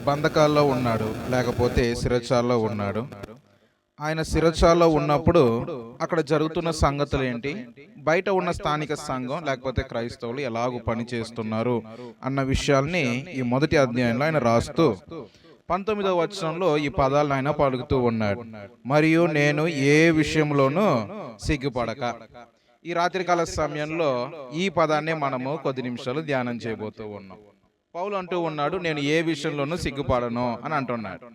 బంధకాల్లో ఉన్నాడు, లేకపోతే శిరచాల్లో ఉన్నాడు. ఆయన శిరచాల్లో ఉన్నప్పుడు అక్కడ జరుగుతున్న సంగతులు ఏంటి, బయట ఉన్న స్థానిక సంఘం లేకపోతే క్రైస్తవులు ఎలాగూ పని చేస్తున్నారు అన్న విషయాల్ని ఈ మొదటి అధ్యాయంలో ఆయన రాస్తూ 19వ వచనంలో ఈ పదాలను ఆయన పలుకుతూ ఉన్నాడు. మరియు నేను ఏ విషయంలోనూ సిగ్గుపడక. ఈ రాత్రికాల సమయంలో ఈ పదాన్ని మనము కొద్ది నిమిషాలు ధ్యానం చేయబోతూ ఉన్నాం. పౌలు అంటూ ఉన్నాడు, నేను ఏ విషయంలోనూ సిగ్గుపడను అని అంటున్నాడు.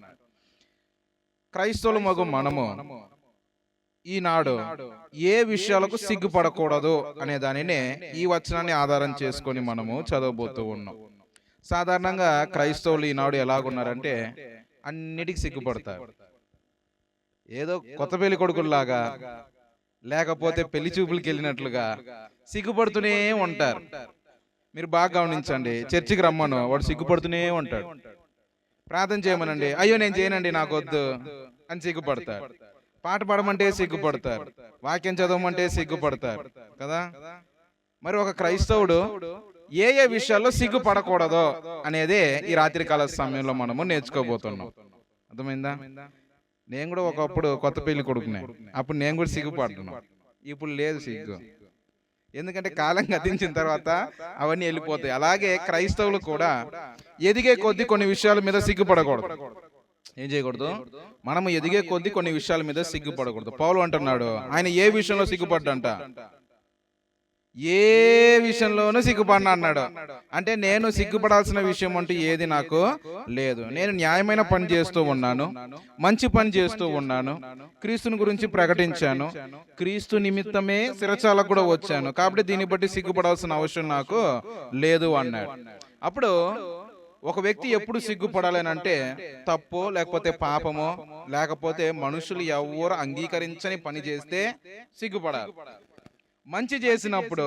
క్రైస్తవుల మగ మనము ఈనాడు ఏ విషయాలకు సిగ్గుపడకూడదు అనే దానినే ఈ వచనాన్ని ఆధారం చేసుకొని మనము చదవబోతూ ఉన్నాం. సాధారణంగా క్రైస్తవులు ఈనాడు ఎలాగున్నారంటే అన్నిటికీ సిగ్గుపడతారు. ఏదో కొత్త పెళ్లి కొడుకుల్లాగా లేకపోతే పెళ్లి చూపులకి వెళ్ళినట్లుగా సిగ్గుపడుతూనే ఉంటారు. మీరు బాగా గమనించండి, చర్చికి రమ్మను, వాడు సిగ్గుపడుతూనే ఉంటాడు. ప్రార్థన చేయమనండి, అయ్యో నేను చేయనండి, నాకు వద్దు అని సిగ్గుపడతారు. పాట పాడమంటే సిగ్గుపడతారు, వాక్యం చదవమంటే సిగ్గుపడతారు కదా. మరి ఒక క్రైస్తవుడు ఏ ఏ విషయాల్లో సిగ్గుపడకూడదో అనేదే ఈ రాత్రికాల సమయంలో మనము నేర్చుకోబోతున్నాం. అర్థమైందా? నేను కూడా ఒకప్పుడు కొత్త పెళ్లి కొడుకునే, అప్పుడు నేను కూడా సిగ్గుపడుతున్నాను. ఇప్పుడు లేదు సిగ్గు, ఎందుకంటే కాలం గతించిన తర్వాత అవన్నీ వెళ్ళిపోతాయి. అలాగే క్రైస్తవులు కూడా ఎదిగే కొద్దీ కొన్ని విషయాల మీద సిగ్గుపడకూడదు. ఏం చేయకూడదు? మనము ఎదిగే కొద్దీ కొన్ని విషయాల మీద సిగ్గుపడకూడదు. పౌలు అంటున్నాడు, ఆయన ఏ విషయంలో సిగ్గుపడ్డంట? ఏ విషయంలోనూ సిగ్గుపడినా అన్నాడు. అంటే నేను సిగ్గుపడాల్సిన విషయం అంటూ ఏది నాకు లేదు. నేను న్యాయమైన పని చేస్తూ ఉన్నాను, మంచి పని చేస్తూ ఉన్నాను, క్రీస్తుని గురించి ప్రకటించాను, క్రీస్తు నిమిత్తమే శిరచాలకు కూడా వచ్చాను, కాబట్టి దీన్ని బట్టి సిగ్గుపడాల్సిన అవసరం నాకు లేదు అన్నాడు. అప్పుడు ఒక వ్యక్తి ఎప్పుడు సిగ్గుపడాలని అంటే తప్పో లేకపోతే పాపమో లేకపోతే మనుషులు ఎవరు అంగీకరించని పని చేస్తే సిగ్గుపడాలి. మంచి చేసినప్పుడు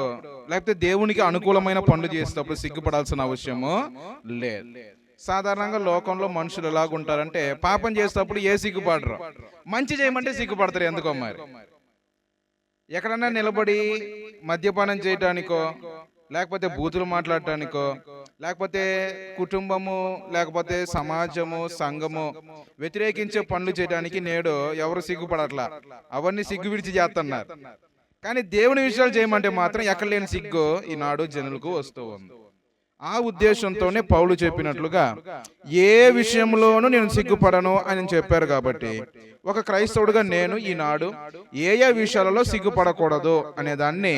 లేకపోతే దేవునికి అనుకూలమైన పనులు చేసేటప్పుడు సిగ్గుపడాల్సిన అవసరము లేదు. సాధారణంగా లోకంలో మనుషులు ఎలాగుంటారంటే పాపం చేసేటప్పుడు ఏ సిగ్గుపడరు, మంచి చేయమంటే సిగ్గుపడతారు. ఎందుకో మరి ఎక్కడన్నా నిలబడి మద్యపానం చేయటానికో లేకపోతే బూతులు మాట్లాడటానికో లేకపోతే కుటుంబము లేకపోతే సమాజము సంఘము వ్యతిరేకించే పనులు చేయడానికి నేడు ఎవరు సిగ్గుపడట్లా, అవన్నీ సిగ్గు విడిచి చేస్తున్నారు. కానీ దేవుని విషయాలు చేయమంటే మాత్రం ఎక్కడ లేని సిగ్గు ఈనాడు జనులకు వస్తూ ఉంది. ఆ ఉద్దేశంతోనే పౌలు చెప్పినట్లుగా ఏ విషయంలోనూ నేను సిగ్గుపడను అని చెప్పారు. కాబట్టి ఒక క్రైస్తవుడిగా నేను ఈనాడు ఏ ఏ విషయాలలో సిగ్గుపడకూడదు అనే దాన్ని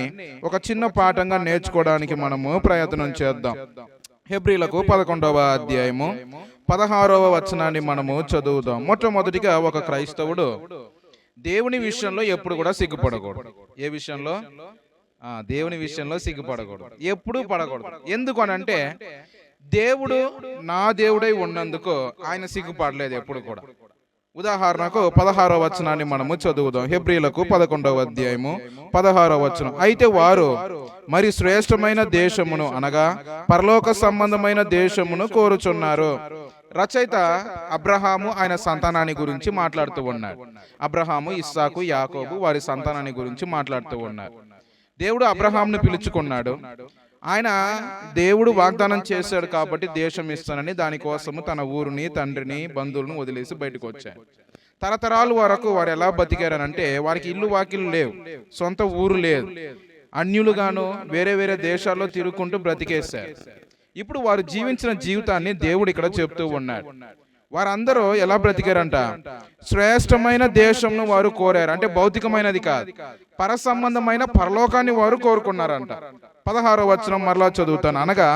ఒక చిన్న పాఠంగా నేర్చుకోవడానికి మనము ప్రయత్నం చేద్దాం. హెబ్రీలకు 11వ అధ్యాయము 16వ వచనాన్ని మనము చదువుదాం. మొట్టమొదటిగా ఒక క్రైస్తవుడు దేవుని విషయంలో ఎప్పుడు కూడా సిగ్గుపడకూడదు. ఏ విషయంలో? దేవుని విషయంలో సిగ్గుపడకూడదు, ఎప్పుడూ పడకూడదు. ఎందుకు అనంటే దేవుడు నా దేవుడై ఉన్నందుకు ఆయన సిగ్గుపడలేదు ఎప్పుడు కూడా. ఉదాహరణకు 16వ వచనాన్ని మనము చదువుదాం. హెబ్రీలకు 11వ అధ్యాయము 16వ వచనం. అయితే వారు మరి శ్రేష్టమైన దేశమును అనగా పరలోక సంబంధమైన దేశమును కోరుచున్నారు. రచయిత అబ్రహాము ఆయన సంతానాన్ని గురించి మాట్లాడుతూ ఉన్నాడు. అబ్రహాము, ఇస్సాకు, యాకోబు వారి సంతానాన్ని గురించి మాట్లాడుతూ ఉన్నారు. దేవుడు అబ్రహాంను పిలుచుకున్నాడు. ఆయన దేవుడు వాగ్దానం చేశాడు కాబట్టి దేశం ఇస్తానని దానికోసము తన ఊరిని తండ్రిని బంధువులను వదిలేసి బయటకు వచ్చాడు. తరతరాల వరకు వారు ఎలా బతికారనంటే వారికి ఇల్లు వాకిలు లేవు, సొంత ఊరు లేదు, అన్యులుగాను వేరే వేరే దేశాల్లో తిరుగుకుంటూ బ్రతికేశారు. ఇప్పుడు వారు జీవించిన జీవితాన్ని దేవుడు ఇక్కడ చెప్తూ ఉన్నాడు. వారందరూ ఎలా బ్రతికారంట? శ్రేష్టమైన దేశంను వారు కోరారు. అంటే భౌతికమైనది కాదు, పర సంబంధమైన పరలోకాన్ని వారు కోరుకున్నారంట. 16వ వచనం మరలా చదువుతాను. అనగా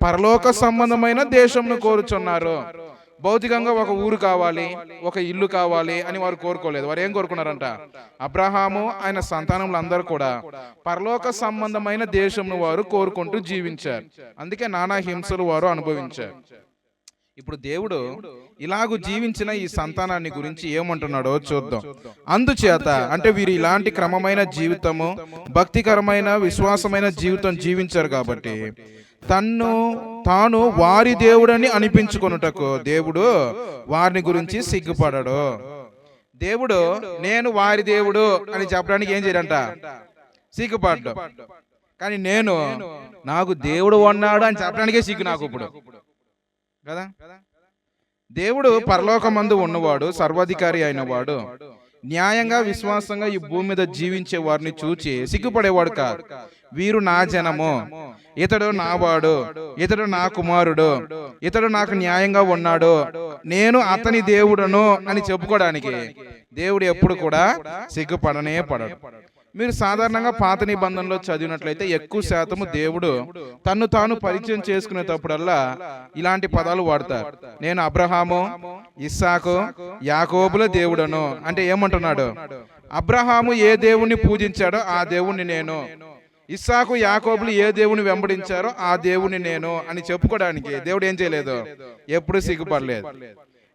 పరలోక సంబంధమైన దేశంను కోరుచున్నారు. భౌతికంగా ఒక ఊరు కావాలి, ఒక ఇల్లు కావాలి అని వారు కోరుకోలేదు. వారు ఏం కోరుకున్నారంట? అబ్రహాము ఆయన సంతానములు అందరూ కూడా పరలోక సంబంధమైన దేశంను వారు కోరుకుంటూ జీవించారు. అందుకే నానా హింసలు వారు అనుభవించారు. ఇప్పుడు దేవుడు ఇలాగూ జీవించిన ఈ సంతానాన్ని గురించి ఏమంటున్నాడో చూద్దాం. అందుచేత అంటే వీరు ఇలాంటి క్రమమైన జీవితము, భక్తికరమైన విశ్వాసమైన జీవితం జీవించారు కాబట్టి తాను వారి దేవుడని అనిపించుకొనుటకు దేవుడు వారిని గురించి సిగ్గుపడడు. దేవుడు నేను వారి దేవుడు అని చెప్పడానికి ఏం చేయడంట? సిగ్గుపడ్డు. కానీ నేను నాకు దేవుడు ఉన్నాడు అని చెప్పడానికే సిగ్గు నాకు ఇప్పుడు కదా. దేవుడు పరలోకమందు ఉన్నవాడు, సర్వాధికారి అయినవాడు, న్యాయంగా విశ్వాసంగా ఈ భూమి మీద జీవించే వారిని చూచి సిగ్గుపడేవాడు కాదు. వీరు నా జనము, ఇతడు నావాడు, ఇతడు నా కుమారుడు, ఇతడు నాకు న్యాయంగా ఉన్నాడు, నేను అతని దేవుడను అని చెప్పుకోవడానికి దేవుడు ఎప్పుడు కూడా సిగ్గుపడనే పడడు. మీరు సాధారణంగా పాత నిబంధనలో చదివినట్లయితే ఎక్కువ శాతము దేవుడు తన్ను తాను పరిచయం చేసుకునేటప్పుడల్లా ఇలాంటి పదాలు వాడతారు. నేను అబ్రహాము, ఇస్సాకు, యాకోబుల దేవుడను. అంటే ఏమంటున్నాడు? అబ్రహాము ఏ దేవుణ్ణి పూజించాడో ఆ దేవుణ్ణి నేను, ఇస్సాకు యాకోబులు ఏ దేవుని వెంబడించారో ఆ దేవుని నేను అని చెప్పుకోవడానికి దేవుడు ఏం చేయలేదు, ఎప్పుడు సిగ్గుపడలేదు.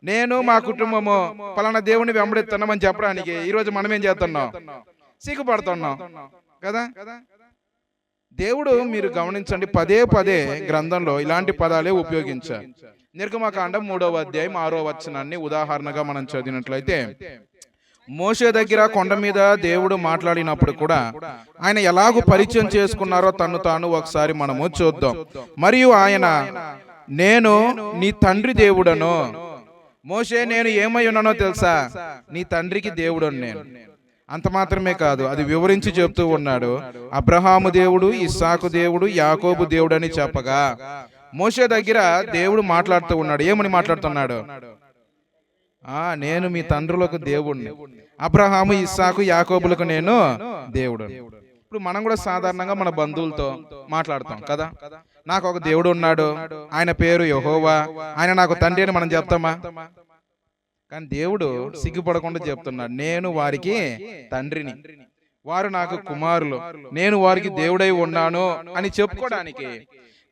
నేను మా కుటుంబము పలానా దేవుని వెంబడిస్తున్నామని చెప్పడానికి ఈరోజు మనం ఏం చేస్తున్నాం, సిగ్గుపడుతున్నాం కదా. దేవుడు మీరు గమనించండి, పదే పదే గ్రంథంలో ఇలాంటి పదాలే ఉపయోగించారు. నిర్గమకాండం 3వ అధ్యాయం 6వ వచనాన్ని ఉదాహరణగా మనం చదివినట్లయితే, మోషే దగ్గర కొండ మీద దేవుడు మాట్లాడినప్పుడు కూడా ఆయన ఎలాగూ పరిచయం చేసుకున్నారో తను తాను ఒకసారి మనము చూద్దాం. మరియు ఆయన, నేను నీ తండ్రి దేవుడను. మోషే, నేను ఏమై ఉన్నానో తెలుసా, నీ తండ్రికి దేవుడను నేను. అంత మాత్రమే కాదు, అది వివరించి చెప్తూ ఉన్నాడు. అబ్రహాము దేవుడు, ఇస్సాకు దేవుడు, యాకోబు దేవుడు అని చెప్పగా మోషే దగ్గర దేవుడు మాట్లాడుతూ ఉన్నాడు. ఏమని మాట్లాడుతున్నాడు? నేను మీ తండ్రులకు దేవుడిని, అబ్రహాము, ఇస్సాకు, యాకోబులకు నేను దేవుడు. ఇప్పుడు మనం కూడా సాధారణంగా మన బంధువులతో మాట్లాడతాం కదా, నాకు ఒక దేవుడు ఉన్నాడు, ఆయన పేరు యెహోవా, ఆయన నాకు తండ్రి అని మనం చెప్తామా? కానీ దేవుడు సిగ్గుపడకుండా చెప్తున్నాడు, నేను వారికి తండ్రిని, వారు నాకు కుమారులు, నేను వారికి దేవుడై ఉన్నాను అని చెప్పుకోవడానికి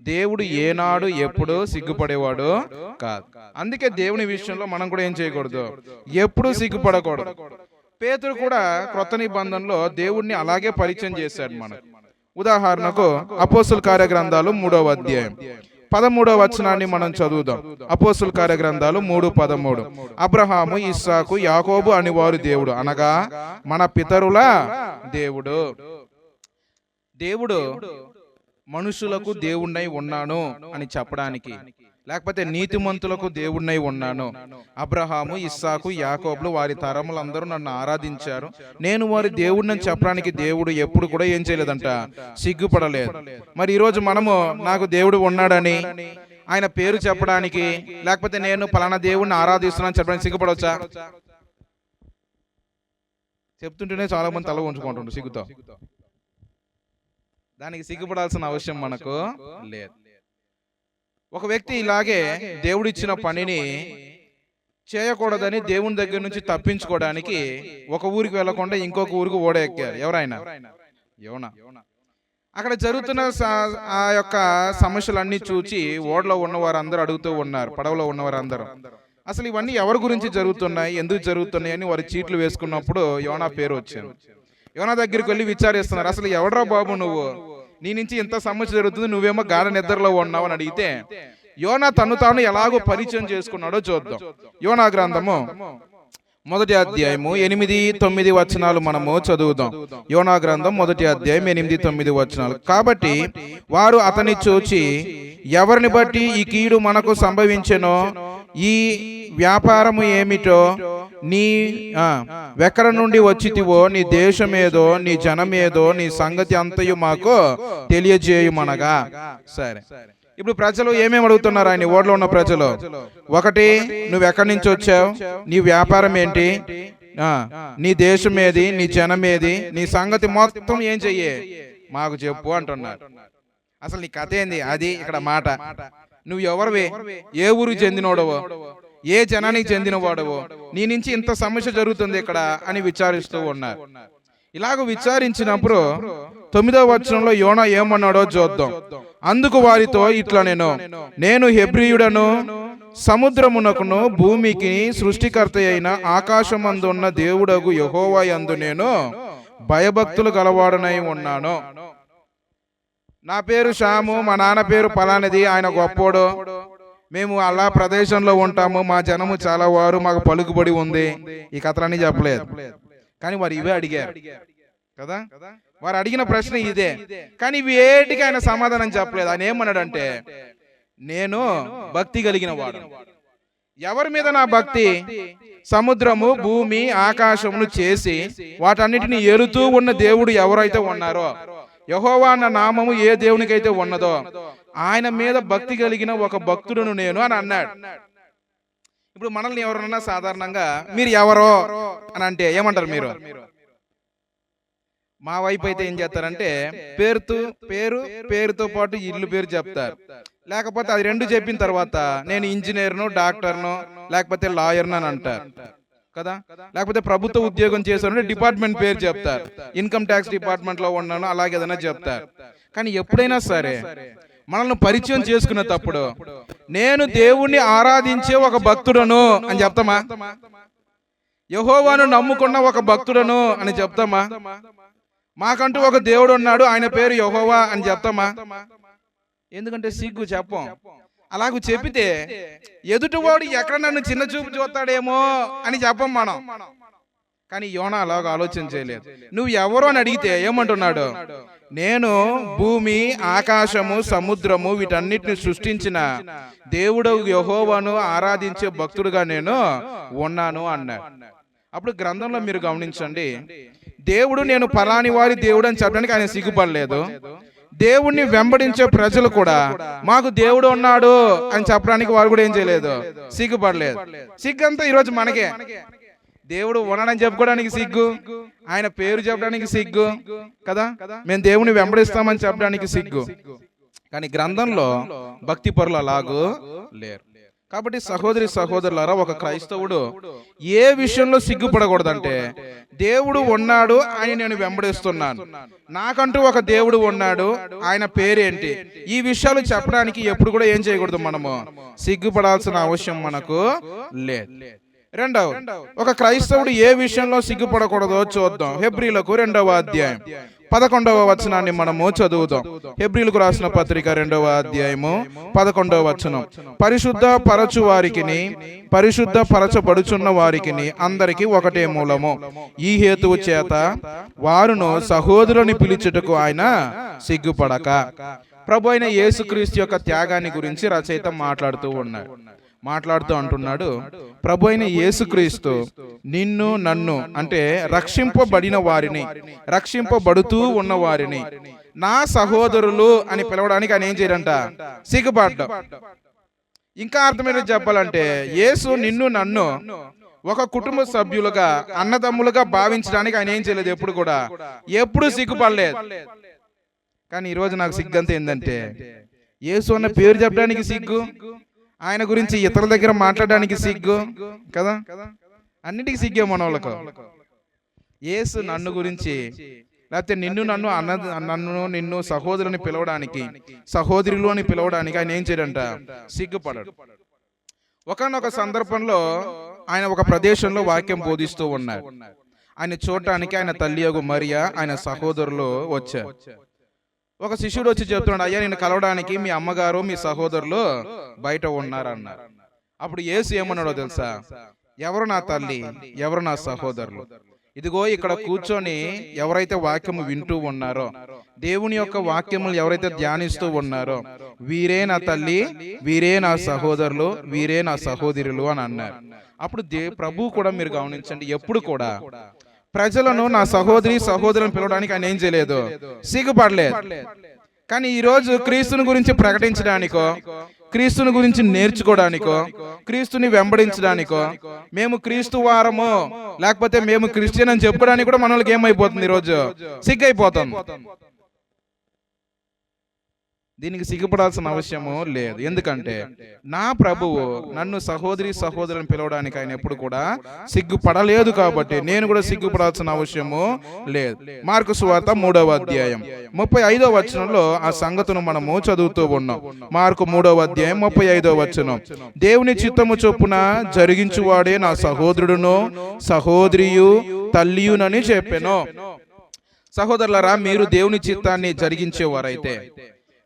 దేవుడు ఏనాడు ఎప్పుడు సిగ్గుపడేవాడు కాదు. అందుకే దేవుని విషయంలో మనం కూడా ఏం చేయకూడదు, ఎప్పుడు సిగ్గుపడకూడదు. పేతురు కూడా క్రొత్త నిబంధనలో దేవుడిని అలాగే పరిచయం చేశాడు మనకు. ఉదాహరణకు అపోస్తుల కార్యగ్రంథాలు 3వ అధ్యాయం 13వ వచనాన్ని మనం చదువుదాం. అపోస్తుల కార్యగ్రంథాలు 3:13. అబ్రహాము, ఇస్సాకు, యాకోబు అని వారు దేవుడు, అనగా మన పితరుల దేవుడు. దేవుడు మనుషులకు దేవుణ్ణై ఉన్నాను అని చెప్పడానికి, లేకపోతే నీతిమంతులకు దేవుణ్ణై ఉన్నాను, అబ్రహాము, ఇస్సాకు, యాకోబులు వారి తరములందరూ నన్ను ఆరాధించారు, నేను వారి దేవుడిని చెప్పడానికి దేవుడు ఎప్పుడు కూడా ఏం చేయలేదంట, సిగ్గుపడలేదు. మరి ఈరోజు మనము నాకు దేవుడు ఉన్నాడని ఆయన పేరు చెప్పడానికి, లేకపోతే నేను పలానా దేవుడిని ఆరాధిస్తున్నాను చెప్పడానికి సిగ్గుపడవచ్చా? చెప్తుంటేనే చాలా మంది తల ఉంచుకుంటుంటారు సిగ్గుతో. దానికి సిగ్గుపడాల్సిన అవసరం మనకు లేదు. ఒక వ్యక్తి ఇలాగే దేవుడిచ్చిన పనిని చేయకూడదని దేవుని దగ్గర నుంచి తప్పించుకోవడానికి ఒక ఊరికి వెళ్లకుండా ఇంకొక ఊరికి ఓడ ఎక్కారు. ఎవరైనా యోనా. అక్కడ జరుగుతున్న ఆ యొక్క సమస్యలన్నీ చూచి ఓడలో ఉన్న వారందరూ అడుగుతూ ఉన్నారు, పడవలో ఉన్న వారందరూ, అసలు ఇవన్నీ ఎవరి గురించి జరుగుతున్నాయి, ఎందుకు జరుగుతున్నాయి అని వారి చీట్లు వేసుకున్నప్పుడు యోనా పేరు వచ్చింది. యోనా దగ్గరికి వెళ్ళి విచారిస్తున్నారు, అసలు ఎవడ్రా బాబు నువ్వు, నీ నుంచి ఇంత సమస్య జరుగుతుంది, నువ్వేమో గాఢ నిద్రలో ఉన్నావు అని అడిగితే యోనా తను తాను ఎలాగో పరిచయం చేసుకున్నాడో చూద్దాం. యోనా గ్రంథము 1వ అధ్యాయము 8-9 వచనాలు మనము చదువుదాం. యోనా గ్రంథం 1వ అధ్యాయం 8-9 వచనాలు. కాబట్టి వారు అతన్ని చూచి, ఎవరిని బట్టి ఈ కీడు మనకు సంభవించెనో, ఈ వ్యాపారము ఏమిటో, నీ వెక్కడ నుండి వచ్చితివో, నీ దేశమేదో, నీ జనమేదో, నీ సంగతి అంతయు మాకు తెలియజేయుమనగా. సరే, ఇప్పుడు ప్రజలు ఏమేమి అడుగుతున్నారు ఆయన ఓడలో ఉన్న ప్రజలు? ఒకటి, నువ్వు ఎక్కడి నుంచి వచ్చావు, నీ వ్యాపారం ఏంటి, నీ దేశం ఏది, నీ జనం ఏది, నీ సంగతి మొత్తం ఏం చెయ్యి మాకు చెప్పు అంటున్నారు. అసలు నీ కథ ఏంది, అది ఇక్కడ మాట. నువ్వు ఎవరివి, ఏ ఊరికి చెందినోడవో, ఏ జనానికి చెందిన వాడవో, నీ నుంచి ఇంత సమస్య జరుగుతుంది ఇక్కడ అని విచారిస్తూ ఉన్నారు. ఇలాగ విచారించినప్పుడు 9వ వచనంలో యోనా ఏమన్నాడో చూద్దాం. అందుకు వారితో ఇట్లా, నేను హెబ్రీయుడను, సముద్రమునకును భూమికి సృష్టికర్త అయిన ఆకాశమందున్న దేవుడగు యెహోవా యందు నేను భయభక్తులు గలవాడనై ఉన్నాను. నా పేరు షాము, మా నాన్న పేరు పలానిది, ఆయన గొప్పోడు, మేము అలా ప్రదేశంలో ఉంటాము, మా జనము చాలా వారు, మాకు పలుకుబడి ఉంది. ఈ కథలన్నీ చెప్పలేదు, కానీ వారు ఇవే అడిగారు కదా. వారు అడిగిన ప్రశ్న ఇదే, కానీ ఇవి ఏటికి ఆయన సమాధానం చెప్పలేదు. ఆయన ఏమన్నాడంటే, నేను భక్తి కలిగిన వాడు, ఎవరి మీద నా భక్తి? సముద్రము, భూమి, ఆకాశమును చేసి వాటన్నిటిని ఏలుతూ ఉన్న దేవుడు ఎవరైతే ఉన్నారో, యెహోవా అన్న నామము ఏ దేవునికైతే ఉన్నదో ఆయన మీద భక్తి కలిగిన ఒక భక్తుడును నేను అని అన్నాడు. ఇప్పుడు మనల్ని ఎవరన్నా సాధారణంగా మీరు ఎవరో అని అంటే ఏమంటారు మీరు? మా వైపు అయితే ఏం చేస్తారంటే పేరుతో పాటు ఇల్లు పేరు చెప్తారు. లేకపోతే అది రెండు చెప్పిన తర్వాత నేను ఇంజనీర్ను, డాక్టర్ను, లేకపోతే లాయర్ను అని అంటారు కదా. లేకపోతే ప్రభుత్వ ఉద్యోగం చేశాను డిపార్ట్మెంట్ పేరు చెప్తారు. ఇన్కమ్ ట్యాక్స్ డిపార్ట్మెంట్ లో ఉన్నాను అలాగే ఏదైనా చెప్తారు. కానీ ఎప్పుడైనా సరే మనల్ని పరిచయం చేసుకునేటప్పుడు నేను దేవుణ్ణి ఆరాధించే ఒక భక్తుడను అని చెప్తామా? యెహోవాను నమ్ముకున్న ఒక భక్తుడను అని చెప్తామా? మాకంటూ ఒక దేవుడు ఉన్నాడు ఆయన పేరు యెహోవా అని చెప్తామా? ఎందుకంటే సిగ్గు చెప్పం. అలాగూ చెప్పితే ఎదుటివాడు ఎక్కడ నన్ను చిన్న చూపు చూస్తాడేమో అని చెప్పం మనం. కానీ యోనా అలాగ ఆలోచన చేయలేదు. నువ్వు ఎవరు అని అడిగితే ఏమంటున్నాడు? నేను భూమి, ఆకాశము, సముద్రము వీటన్నిటిని సృష్టించిన దేవుడు యెహోవాను ఆరాధించే భక్తుడుగా నేను ఉన్నాను అన్నాడు. అప్పుడు గ్రంథంలో మీరు గమనించండి, దేవుడు నేను పలాని వారి దేవుడు అని చెప్పడానికి ఆయన సిగ్గుపడలేదు. దేవుణ్ణి వెంబడించే ప్రజలు కూడా మాకు దేవుడు ఉన్నాడు అని చెప్పడానికి వారు కూడా ఏం చేయలేదు, సిగ్గుపడలేదు. సిగ్గంతా ఈరోజు మనకే. దేవుడు ఉన్నాడని చెప్పుకోవడానికి సిగ్గు, ఆయన పేరు చెప్పడానికి సిగ్గు కదా, మేము దేవుని వెంబడిస్తామని చెప్పడానికి సిగ్గు. కానీ గ్రంథంలో భక్తి పరులు అలాగూ లేరు. కాబట్టి సహోదరి సహోదరులారా, ఒక క్రైస్తవుడు ఏ విషయంలో సిగ్గుపడకూడదంటే దేవుడు ఉన్నాడు ఆయన నేను వెంబడిస్తున్నాను, నాకంటూ ఒక దేవుడు ఉన్నాడు ఆయన పేరేంటి, ఈ విషయాలు చెప్పడానికి ఎప్పుడు కూడా ఏం చేయకూడదు, మనము సిగ్గుపడాల్సిన అవసరం మనకు లేదు. రెండవ, ఒక క్రైస్తవుడు ఏ విషయంలో సిగ్గుపడకూడదో చూద్దాం. హెబ్రీలకు 2వ అధ్యాయం 11వ వచనాన్ని మనము చదువుతాం. హెబ్రీలకు రాసిన పత్రిక 2వ అధ్యాయము 11వ వచనం. పరిశుద్ధ పరచు వారికిని పరిశుద్ధ పరచబడుచున్న వారికిని అందరికి ఒకటే మూలము, ఈ హేతువు చేత వారును సహోదరుని పిలిచుటకు ఆయన సిగ్గుపడక. ప్రభు అయిన యేసుక్రీస్తు యొక్క త్యాగాన్ని గురించి రచయిత మాట్లాడుతూ అంటున్నాడు, ప్రభు అయిన యేసుక్రీస్తు నిన్ను నన్ను అంటే రక్షింపబడిన వారిని, రక్షింపబడుతూ ఉన్న వారిని నా సహోదరులు అని పిలవడానికి ఆయన ఏం చేయడంట, సిగ్గుపడ్డం. ఇంకా అర్థమైనది చెప్పాలంటే యేసు నిన్ను నన్ను ఒక కుటుంబ సభ్యులుగా, అన్నదమ్ములుగా భావించడానికి ఆయన ఏం చేయలేదు, ఎప్పుడు సిగ్గుపడలేదు. కానీ ఈరోజు నాకు సిగ్గంతా ఏంటంటే యేసు అన్న పేరు చెప్పడానికి సిగ్గు, ఆయన గురించి ఇతరుల దగ్గర మాట్లాడడానికి సిగ్గు కదా, అన్నిటికీ సిగ్గే మన వాళ్ళకు. యేసు నన్ను గురించి లేకపోతే నిన్ను సహోదరుని పిలవడానికి, సహోదరులు అని పిలవడానికి ఆయన ఏం చేయడంట, సిగ్గుపడడు. ఒకానొక సందర్భంలో ఆయన ఒక ప్రదేశంలో వాక్యం బోధిస్తూ ఉన్నారు. ఆయన చూడటానికి ఆయన తల్లి యొగు మరియా ఆయన సహోదరులు వచ్చారు. ఒక శిష్యుడు వచ్చి చెప్తున్నాడు, అయ్యా నేను కలవడానికి మీ అమ్మగారు మీ సహోదరులు బయట ఉన్నారన్నారు. అప్పుడు యేసు ఏమన్నాడో తెలుసా, ఎవరు నా తల్లి, ఎవరు నా సహోదరులు? ఇదిగో ఇక్కడ కూర్చొని ఎవరైతే వాక్యము వింటూ ఉన్నారో, దేవుని యొక్క వాక్యములు ఎవరైతే ధ్యానిస్తూ ఉన్నారో వీరే నా తల్లి, వీరే నా సహోదరులు, వీరే నా సహోదరులు అని అన్నారు. అప్పుడు ప్రభు కూడా మీరు గమనించండి, ఎప్పుడు కూడా ప్రజలను నా సహోదరులను పిలవడానికి ఆయన ఏం చేయలేదు, సిగ్గుపడలేదు. కానీ ఈరోజు క్రీస్తుని గురించి ప్రకటించడానికో, క్రీస్తుని గురించి నేర్చుకోవడానికో, క్రీస్తుని వెంబడించడానికో, మేము క్రీస్తు వారము లేకపోతే మేము క్రిస్టియన్ అని చెప్పుకోవడానికి కూడా మనకి ఏమైపోతుంది, ఈరోజు సిగ్గైపోతాం. దీనికి సిగ్గుపడాల్సిన అవసరము లేదు. ఎందుకంటే నా ప్రభువు నన్ను సహోదరుని పిలవడానికి ఆయన ఎప్పుడు కూడా సిగ్గుపడలేదు. కాబట్టి నేను కూడా సిగ్గుపడాల్సిన అవసరము లేదు. మార్కు సువార్త 3వ అధ్యాయం 35వ వచనంలో ఆ సంగతును మనము చదువుతూ ఉన్నాం. మార్కు 3వ అధ్యాయం 35వ వచనం, దేవుని చిత్తము చొప్పున జరిగించువాడే నా సహోదరుడును సహోదరియు తల్లియునని చెప్పెను. సహోదరులారా, మీరు దేవుని చిత్తాన్ని జరిగించేవారైతే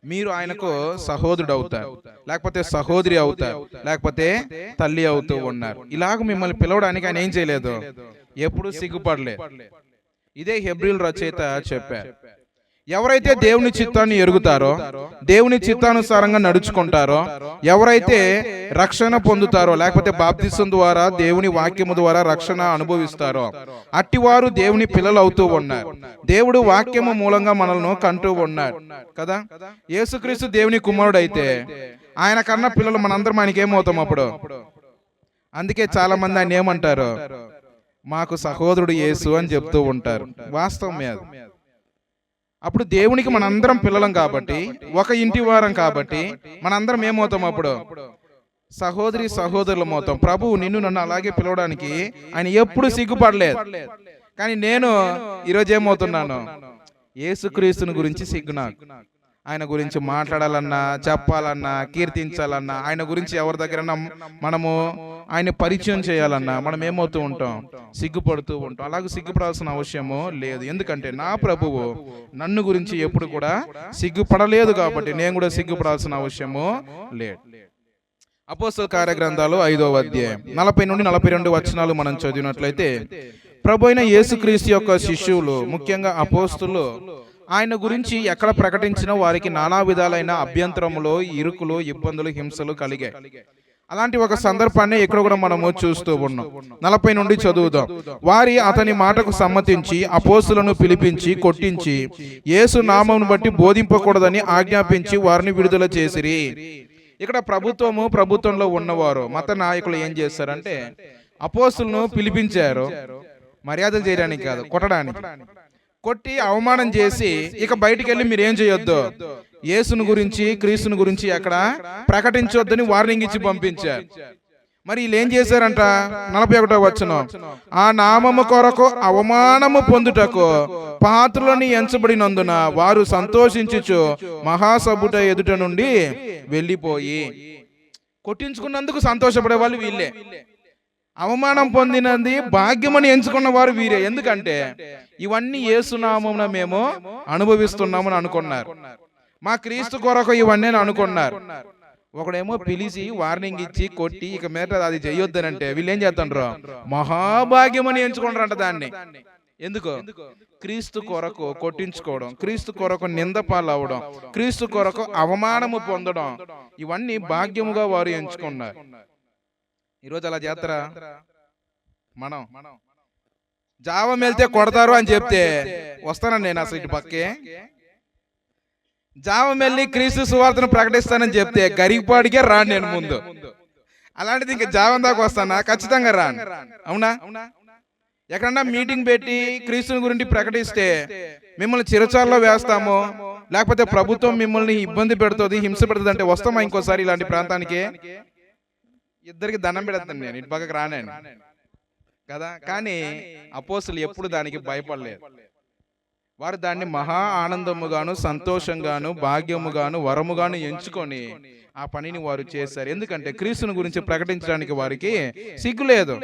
మీరు ఆయనకు సహోదరుడు అవుతారు, లేకపోతే సహోదరి అవుతారు, లేకపోతే తల్లి అవుతూ ఉన్నారు. ఇలాగ మిమ్మల్ని పిలవడానికి ఆయన ఏం చేయలేదు, ఎప్పుడు సిగ్గుపడలేదు. ఇదే హెబ్రీయుల రచయిత చెప్పారు. ఎవరైతే దేవుని చిత్తాన్ని ఎరుగుతారో, దేవుని చిత్తానుసారంగా నడుచుకుంటారో, ఎవరైతే రక్షణ పొందుతారో, లేకపోతే బాప్తిసం ద్వారా దేవుని వాక్యము ద్వారా రక్షణ అనుభవిస్తారో, అట్టివారు దేవుని పిల్లలు అవుతూ ఉన్నారు. దేవుడు వాక్యము మూలంగా మనల్ని కంటూ ఉన్నాడు కదా. యేసుక్రీస్తు దేవుని కుమారుడు అయితే ఆయన కన్నా పిల్లలు మనందరం ఆయనకి ఏమవుతాం అప్పుడు? అందుకే చాలా మంది ఆయన ఏమంటారు, మాకు సహోదరుడు యేసు అని చెప్తూ ఉంటారు. వాస్తవం అది. అప్పుడు దేవునికి మనందరం పిల్లలం కాబట్టి, ఒక ఇంటి వారం కాబట్టి మనందరం ఏమవుతాం అప్పుడు? సహోదరి సహోదరులం అవుతాం. ప్రభువు నిన్ను నన్ను అలాగే పిలవడానికి ఆయన ఎప్పుడు సిగ్గుపడలేదు. కానీ నేను ఈరోజు ఏమవుతున్నాను? యేసుక్రీస్తుని గురించి సిగ్గు నాకు. ఆయన గురించి మాట్లాడాలన్నా, చెప్పాలన్నా, కీర్తించాలన్నా, ఆయన గురించి ఎవరి దగ్గర మనము ఆయన పరిచయం చేయాలన్నా మనం ఏమవుతూ ఉంటాం? సిగ్గుపడుతూ ఉంటాం. అలాగే సిగ్గుపడాల్సిన అవసరము లేదు. ఎందుకంటే నా ప్రభువు నన్ను గురించి ఎప్పుడు కూడా సిగ్గుపడలేదు కాబట్టి నేను కూడా సిగ్గుపడాల్సిన అవసరము లేదు. అపోస్తల కార్యగ్రంథాలు 5వ అధ్యాయం 40 నుండి 42 వచనాలు మనం చదివినట్లయితే, ప్రభు అయిన యేసుక్రీస్తు యొక్క శిష్యులు, ముఖ్యంగా అపోస్తులు, ఆయన గురించి ఎక్కడ ప్రకటించిన వారికి నానా విధాలైన అభ్యంతరములు, ఇరుకులు, ఇబ్బందులు, హింసలు కలిగాయి. అలాంటి ఒక సందర్భాన్ని ఇక్కడ కూడా మనము చూస్తూ ఉన్నాం. 40 నుండి చదువుదాం. వారి అతని మాటకు సమ్మతించి అపోస్తులను పిలిపించి కొట్టించి యేసు నామమును బట్టి బోధింపకూడదని ఆజ్ఞాపించి వారిని విడుదల చేసిరి. ఇక్కడ ప్రభుత్వంలో ఉన్నవారు, మత నాయకులు ఏం చేస్తారంటే అపోస్తులను పిలిపించారు, మర్యాదలు చేయడానికి కాదు, కొట్టడానికి. కొట్టి అవమానం చేసి ఇక బయటికి వెళ్ళి మీరు ఏం చేయొద్దు, యేసును గురించి క్రీస్తుని గురించి అక్కడ ప్రకటించొద్దని వార్నింగ్ ఇచ్చి పంపించారు. మరి వీళ్ళు ఏం చేశారంట? 41వ వచనం, ఆ నామము కొరకు అవమానము పొందుటకు పాత్రులని ఎంచబడినందున వారు సంతోషించుచు మహాసభుట ఎదుట నుండి వెళ్ళిపోయి. కొట్టించుకున్నందుకు సంతోషపడే వాళ్ళు వీళ్ళే, అవమానం పొందినది భాగ్యమని ఎంచుకున్న వారు వీరే. ఎందుకంటే ఇవన్నీ యేసునామమున మేము అనుభవిస్తున్నామని అనుకున్నారు, మా క్రీస్తు కొరకు ఇవన్నీ అనుకున్నారు. ఒకడేమో పిలిచి వార్నింగ్ ఇచ్చి కొట్టి ఇక మీద అది చెయ్యొద్దనంటే వీళ్ళు ఏం చేస్తుండ్రు? మహాభాగ్యమని ఎంచుకుంటారంట దాన్ని. ఎందుకు? క్రీస్తు కొరకు కొట్టించుకోవడం, క్రీస్తు కొరకు నింద పాలవడం, క్రీస్తు కొరకు అవమానము పొందడం, ఇవన్నీ భాగ్యముగా వారు ఎంచుకున్నారు. ఈరోజు అలా చేస్తారా? మనం జావం వెళ్తే కొడతారు అని చెప్తే వస్తానని నేను అసలు ఇటు పక్కే. జావం వెళ్ళి క్రీస్తు సువార్తను ప్రకటిస్తానని చెప్తే గరిగిపాడికే రాను నేను ముందు. అలాంటిది ఇంకా జావం దాకా వస్తానా? ఖచ్చితంగా రాను. అవునా? ఎక్కడన్నా మీటింగ్ పెట్టి క్రీస్తుని గురించి ప్రకటిస్తే మిమ్మల్ని చిరచాల్లో వేస్తాము, లేకపోతే ప్రభుత్వం మిమ్మల్ని ఇబ్బంది పెడుతుంది, హింస పెడుతుంది అంటే వస్తామా ఇంకోసారి ఇలాంటి ప్రాంతానికి? ఇద్దరికి దండం పెడతాను నేను, ఇటు పక్కకు రానేను కదా. కానీ అపోస్తులు ఎప్పుడు దానికి భయపడలేదు. వారు దాన్ని మహా ఆనందముగాను, సంతోషంగాను, భాగ్యముగాను, వరముగాను ఎంచుకొని ఆ పనిని వారు చేశారు. ఎందుకంటే క్రీస్తుని గురించి ప్రకటించడానికి వారికి సిగ్గు లేదు.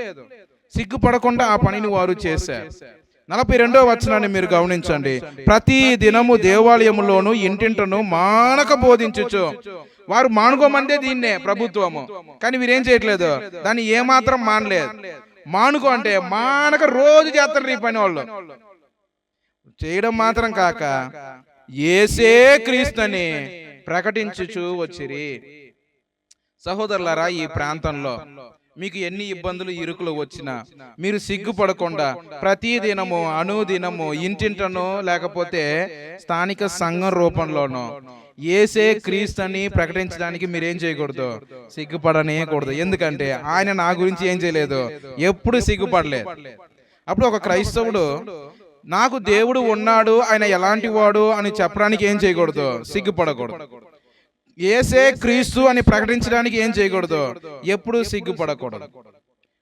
సిగ్గుపడకుండా ఆ పనిని వారు చేశారు. 42వ వచనాన్ని మీరు గమనించండి. ప్రతి దినము దేవాలయములోను ఇంటింటను మానక బోధించుచు. వారు మానుకోమందే దీన్నే ప్రభుత్వము, కానీ వీరేం చేయట్లేదు, దాన్ని ఏమాత్రం మానలేదు. మానుకో అంటే మానక రోజు చేస్తారు ఈ పని. వాళ్ళు చేయడం మాత్రం కాక యేసే క్రీస్తుని ప్రకటించుచు వచ్చిరి. సహోదరులారా, ఈ ప్రాంతంలో మీకు ఎన్ని ఇబ్బందులు, ఇరుకులు వచ్చినా మీరు సిగ్గుపడకుండా ప్రతి దినము, అనుదినము ఇంటింటనో లేకపోతే స్థానిక సంఘం రూపంలోనో యేసే క్రీస్తుని ప్రకటించడానికి మీరేం చేయకూడదు? సిగ్గుపడనేకూడదు. ఎందుకంటే ఆయన నా గురించి ఏం చేయలేదు, ఎప్పుడు సిగ్గుపడలేదు. అప్పుడు ఒక క్రైస్తవుడు నాకు దేవుడు ఉన్నాడు, ఆయన ఎలాంటి వాడు అని చెప్పడానికి ఏం చేయకూడదు? సిగ్గుపడకూడదు. యేసే క్రీస్తు అని ప్రకటించడానికి ఏం చేయకూడదు? ఎప్పుడు సిగ్గుపడకూడదు.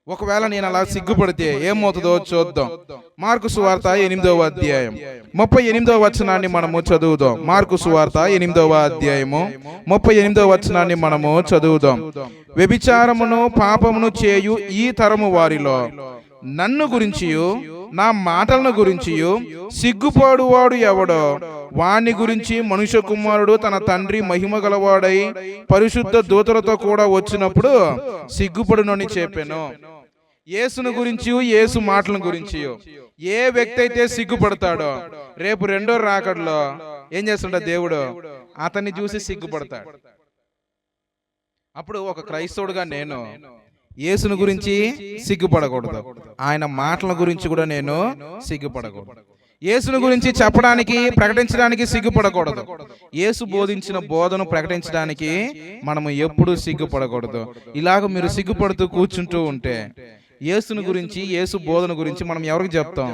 ఒకవేళ నేను అలా సిగ్గుపడితే ఏమవుతుందో చూద్దాం. మార్కు సువార్త 8వ అధ్యాయం 38వ వచనాన్ని మనము చదువుదాం. మార్కు సువార్త 8వ అధ్యాయము 38వ వచనాన్ని మనము చదువుదాం. వ్యభిచారమును పాపమును చేయు ఈ తరము వారిలో నన్ను గురించియు నా మాటలను గురించియు సిగ్గుపడువాడు ఎవడో వాని గురించి మనుష్య కుమారుడు తన తండ్రి మహిమ గలవాడై పరిశుద్ధ దూతలతో కూడా వచ్చినప్పుడు సిగ్గుపడునని చెప్పాను. యేసును గురించి, యేసు మాటల గురించి ఏ వ్యక్తి అయితే సిగ్గుపడతాడో రేపు రెండో రాకడలో ఏం చేస్తుంటాడు దేవుడు? అతన్ని చూసి సిగ్గుపడతాడు. అప్పుడు ఒక క్రైస్తవుడుగా నేను యేసును గురించి సిగ్గుపడకూడదు, ఆయన మాటల గురించి కూడా నేను సిగ్గుపడకూడదు. యేసును గురించి చెప్పడానికి, ప్రకటించడానికి సిగ్గుపడకూడదు. యేసు బోధించిన బోధను ప్రకటించడానికి మనము ఎప్పుడూ సిగ్గుపడకూడదు. ఇలాగ మీరు సిగ్గుపడుతూ కూర్చుంటూ ఉంటే యేసును గురించి, యేసు బోధన గురించి మనం ఎవరికి చెప్తాం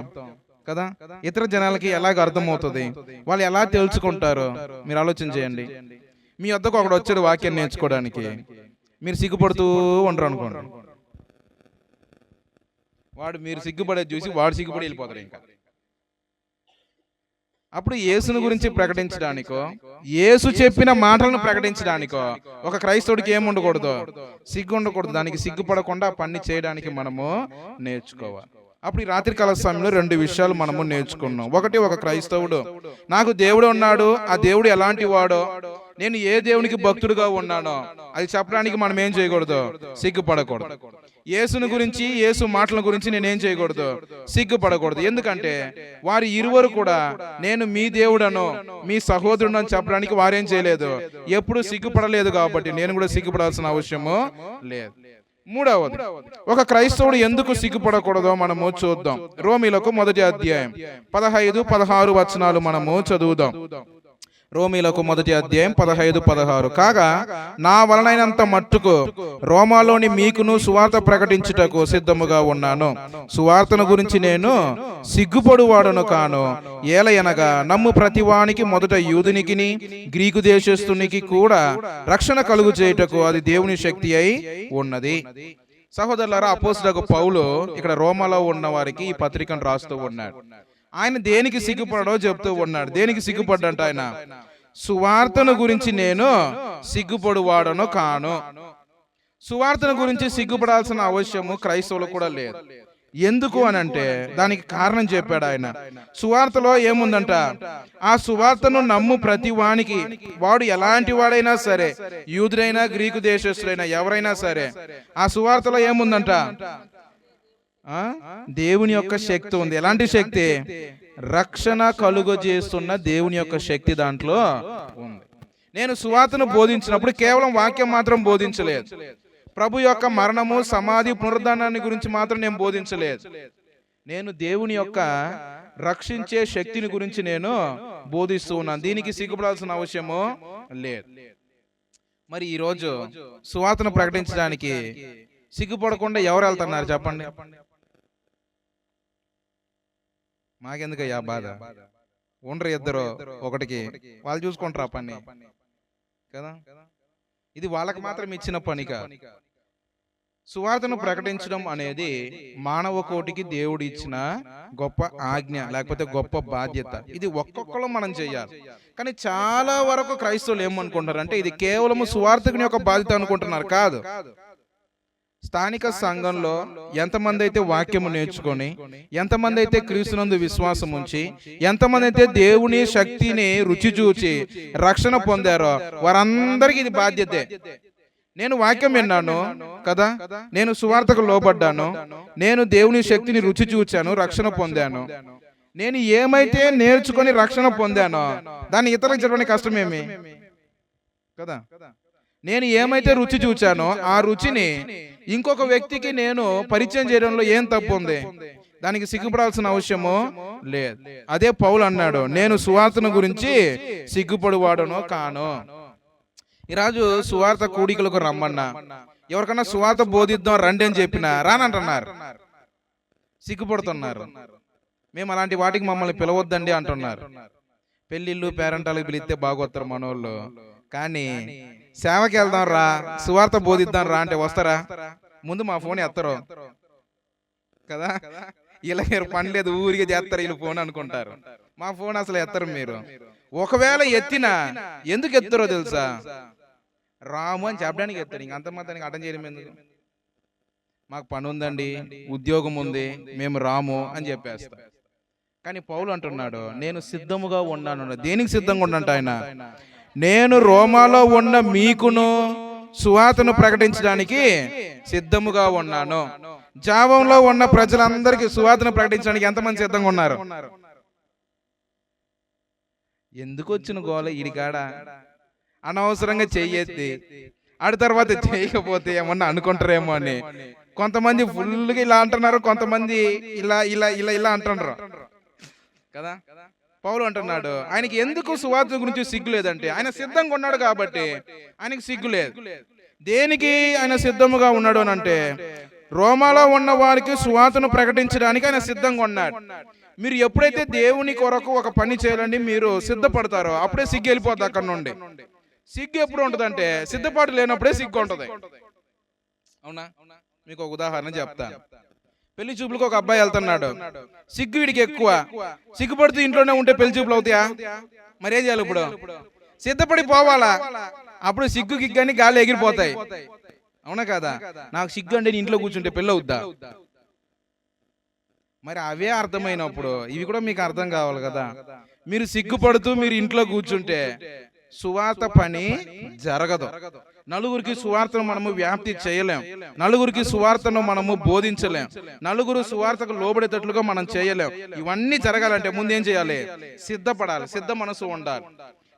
కదా? ఇతర జనాలకి ఎలాగ అర్థమవుతుంది? వాళ్ళు ఎలా తెలుసుకుంటారు? మీరు ఆలోచన చేయండి. మీ వద్దకు ఒకడు వచ్చాడు వాక్యం నేర్చుకోవడానికి, మీరు సిగ్గుపడుతూ ఉండరు అనుకోండి, వాడు మీరు సిగ్గుపడేది చూసి వాడు సిగ్గుపడి వెళ్ళిపోతాడు. ఇంకా అప్పుడు యేసును గురించి ప్రకటించడానికో, యేసు చెప్పిన మాటలను ప్రకటించడానికో ఒక క్రైస్తవుడికి ఏముండకూడదు? సిగ్గు ఉండకూడదు. దానికి సిగ్గుపడకుండా పని చేయడానికి మనము నేర్చుకోవాలి. అప్పుడు ఈ రాత్రికాల సమయంలో 2 విషయాలు మనము నేర్చుకున్నాం. ఒకటి, ఒక క్రైస్తవుడు నాకు దేవుడు ఉన్నాడు, ఆ దేవుడు ఎలాంటి వాడో, నేను ఏ దేవునికి భక్తుడుగా ఉన్నానో అది చెప్పడానికి మనం ఏం చేయకూడదు? సిగ్గుపడకూడదు. యేసుని గురించి, యేసు మాటల గురించి నేనేం చేయకూడదు? సిగ్గుపడకూడదు. ఎందుకంటే వారి ఇరువురు కూడా నేను మీ దేవుడను, మీ సహోదరుడు అని చెప్పడానికి వారేం చేయలేదు, ఎప్పుడు సిగ్గుపడలేదు. కాబట్టి నేను కూడా సిగ్గుపడాల్సిన అవసరము లేదు. మూడవది, ఒక క్రైస్తవుడు ఎందుకు సిగ్గుపడకూడదో మనము చూద్దాం. రోమీలకు 1వ అధ్యాయం 15-16 వచనాలు మనము చదువుదాం. రోమీలకు 1వ అధ్యాయం 15-16. కాగా నా వలనైనంత మట్టుకు రోమాలోని మీకును సువార్త ప్రకటించుటకు సిద్ధముగా ఉన్నాను. సువార్తను గురించి నేను సిగ్గుపడువాడను కాను. ఏలయనగా నమ్ము ప్రతివానికి మొదట యూదునికిని గ్రీకు దేశస్థునికి కూడా రక్షణ కలుగు చేయుటకు అది దేవుని శక్తి అయి ఉన్నది. సహోదరులారా, అపోస్తలుడగు పౌలు ఇక్కడ రోమాలో ఉన్న వారికి ఈ పత్రికను రాస్తూ ఉన్నాడు. ఆయన దేనికి సిగ్గుపడో చెప్తూ ఉన్నాడు. దేనికి సిగ్గుపడ్డంట ఆయన? సువార్తను గురించి నేను సిగ్గుపడువాడను కాను. సువార్తను గురించి సిగ్గుపడాల్సిన అవసరము క్రైస్తవులకు కూడా లేదు. ఎందుకు అని అంటే దానికి కారణం చెప్పాడు ఆయన. సువార్తలో ఏముందంట? ఆ సువార్తను నమ్ము ప్రతి వానికి, వాడు ఎలాంటి వాడైనా సరే, యూదుడైనా గ్రీకు దేశస్థుడైనా ఎవరైనా సరే, ఆ సువార్తలో ఏముందంట? దేవుని యొక్క శక్తి ఉంది. ఎలాంటి శక్తి? రక్షణ కలుగజేస్తున్న దేవుని యొక్క శక్తి దాంట్లో ఉంది. నేను సువార్తను బోధించినప్పుడు కేవలం వాక్యం మాత్రం బోధించలేదు. ప్రభు యొక్క మరణము, సమాధి, పునరుద్ధానాన్ని గురించి మాత్రం నేను బోధించలేదు. నేను దేవుని యొక్క రక్షించే శక్తిని గురించి నేను బోధిస్తూ ఉన్నాను. దీనికి సిగ్గుపడాల్సిన అవసరము లేదు. మరి ఈరోజు సువార్తను ప్రకటించడానికి సిగ్గుపడకుండా ఎవరు వెళ్తున్నారు చెప్పండి? మాకెందుకయ్యా బాధ? ఉండరు ఇద్దరు ఒకటికి, వాళ్ళు చూసుకుంటారు ఆ పని కదా. ఇది వాళ్ళకి మాత్రం ఇచ్చిన పని కాదు. సువార్తను ప్రకటించడం అనేది మానవ కోటికి దేవుడు ఇచ్చిన గొప్ప ఆజ్ఞ, లేకపోతే గొప్ప బాధ్యత. ఇది ఒక్కొక్కరు మనం చేయాలి. కానీ చాలా వరకు క్రైస్తవులు ఏమనుకుంటారు అంటే ఇది కేవలము సువార్తకుని యొక్క బాధ్యత అనుకుంటున్నారు. కాదు. స్థానిక సంఘంలో ఎంతమంది అయితే వాక్యము నేర్చుకొని, ఎంతమంది అయితే క్రీస్తునందు విశ్వాసం ఉంచి, ఎంతమంది అయితే దేవుని శక్తిని రుచి చూచి రక్షణ పొందారో వారందరికీ ఇది బాధ్యతే. నేను వాక్యం విన్నాను కదా, నేను సువార్తకు లోబడ్డాను, నేను దేవుని శక్తిని రుచి చూచాను, రక్షణ పొందాను. నేను ఏమైతే నేర్చుకొని రక్షణ పొందానో దాన్ని ఇతరులకు చెప్పడానికి కష్టమేమి కదా. నేను ఏమైతే రుచి చూచానో ఆ రుచిని ఇంకొక వ్యక్తికి నేను పరిచయం చేయడంలో ఏం తప్పు ఉంది? దానికి సిగ్గుపడాల్సిన అవసరము లేదు. అదే పౌలు అన్నాడు, నేను సువార్తను గురించి సిగ్గుపడువాడను కాను. ఈరోజు సువార్త కూడికలకు రమ్మన్నా, ఎవరికన్నా సువార్త బోధిద్దాం రండి అని చెప్పినా రానంటున్నారు, సిగ్గుపడుతున్నారు. మేము అలాంటి వాటికి మమ్మల్ని పిలవద్దండి అంటున్నారు. పెళ్లిళ్ళు, పేరెంటాలకు పిలిస్తే బాగొస్తారు మనోళ్ళు. కానీ సేవకి వెళ్దాం రా, సువార్త బోధిద్దాం రా అంటే వస్తారా? ముందు మా ఫోన్ ఎత్తరు కదా. ఇలా పని లేదు, ఊరికే చేస్తారు వీళ్ళు ఫోన్ అనుకుంటారు. మా ఫోన్ అసలు ఎత్తరు మీరు. ఒకవేళ ఎత్తినా ఎందుకు ఎత్తారో తెలుసా? రాము అని చెప్పడానికి ఎత్తారు. ఇంక అంత మాత్రానికి అటెండ్ చేయడం ఎందుకు? మాకు పని ఉందండి, ఉద్యోగం ఉంది, మేము రాము అని చెప్పేస్తాం. కానీ పౌలు అంటున్నాడు, నేను సిద్ధముగా ఉన్నాను. దేనికి సిద్ధంగా ఉన్నంట ఆయన? నేను రోమాలో ఉన్న మీకును సువార్తను ప్రకటించడానికి సిద్ధముగా ఉన్నాను. జావంలో ఉన్న ప్రజలందరికీ సువార్తను ప్రకటించడానికి ఎంతమంది సిద్ధంగా ఉన్నారు? ఎందుకు వచ్చిన గోల ఈడికాడ? అనవసరంగా చెయ్యెత్తి ఆడి తర్వాత చేయకపోతే ఏమన్నా అనుకుంటారేమో అని కొంతమంది ఫుల్గా ఇలా అంటున్నారు, కొంతమంది ఇలా ఇలా ఇలా ఇలా అంటున్నారు కదా. పౌలు అంటున్నాడు ఆయనకి ఎందుకు సువార్త గురించి సిగ్గు లేదంటే ఆయన సిద్ధంగా ఉన్నాడు కాబట్టి ఆయనకి సిగ్గు లేదు. దేనికి ఆయన సిద్ధముగా ఉన్నాడు అని అంటే రోమాలో ఉన్న వారికి సువార్తను ప్రకటించడానికి ఆయన సిద్ధంగా ఉన్నాడు. మీరు ఎప్పుడైతే దేవుని కొరకు ఒక పని చేయాలని మీరు సిద్ధపడతారో అప్పుడే సిగ్గు వెళ్ళిపోద్ది అక్కడ నుండి. సిగ్గు ఎప్పుడు ఉంటదంటే సిద్ధపాటు లేనప్పుడే సిగ్గు ఉంటది. అవునా? మీకు ఒక ఉదాహరణ చెప్తాను. పెళ్లి చూపులకు ఒక అబ్బాయి వెళ్తున్నాడు, సిగ్గు వీడికి ఎక్కువ, సిగ్గుపడుతూ ఇంట్లోనే ఉంటే పెళ్లి చూపులు అవుతాయా? మరేం చేయాలి? ఇప్పుడు సిద్ధపడి పోవాలా, అప్పుడు సిగ్గు గిగ్గని గాలి ఎగిరిపోతాయి. అవునా కదా? నాకు సిగ్గు అంటే ఇంట్లో కూర్చుంటే పెళ్ళి అవుద్దా? మరి అవే అర్థమైనప్పుడు ఇవి కూడా మీకు అర్థం కావాలి కదా. మీరు సిగ్గుపడుతూ మీరు ఇంట్లో కూర్చుంటే సువార్త పని జరగదు. నలుగురికి సువార్తను మనము వ్యాప్తి చేయలేం, నలుగురికి సువార్తను మనము బోధించలేం, నలుగురు సువార్తకు లోబడేటట్లుగా మనం చేయలేం. ఇవన్నీ జరగాలంటే ముందు ఏం చేయాలి? సిద్ధపడాలి, సిద్ధ మనసు ఉండాలి.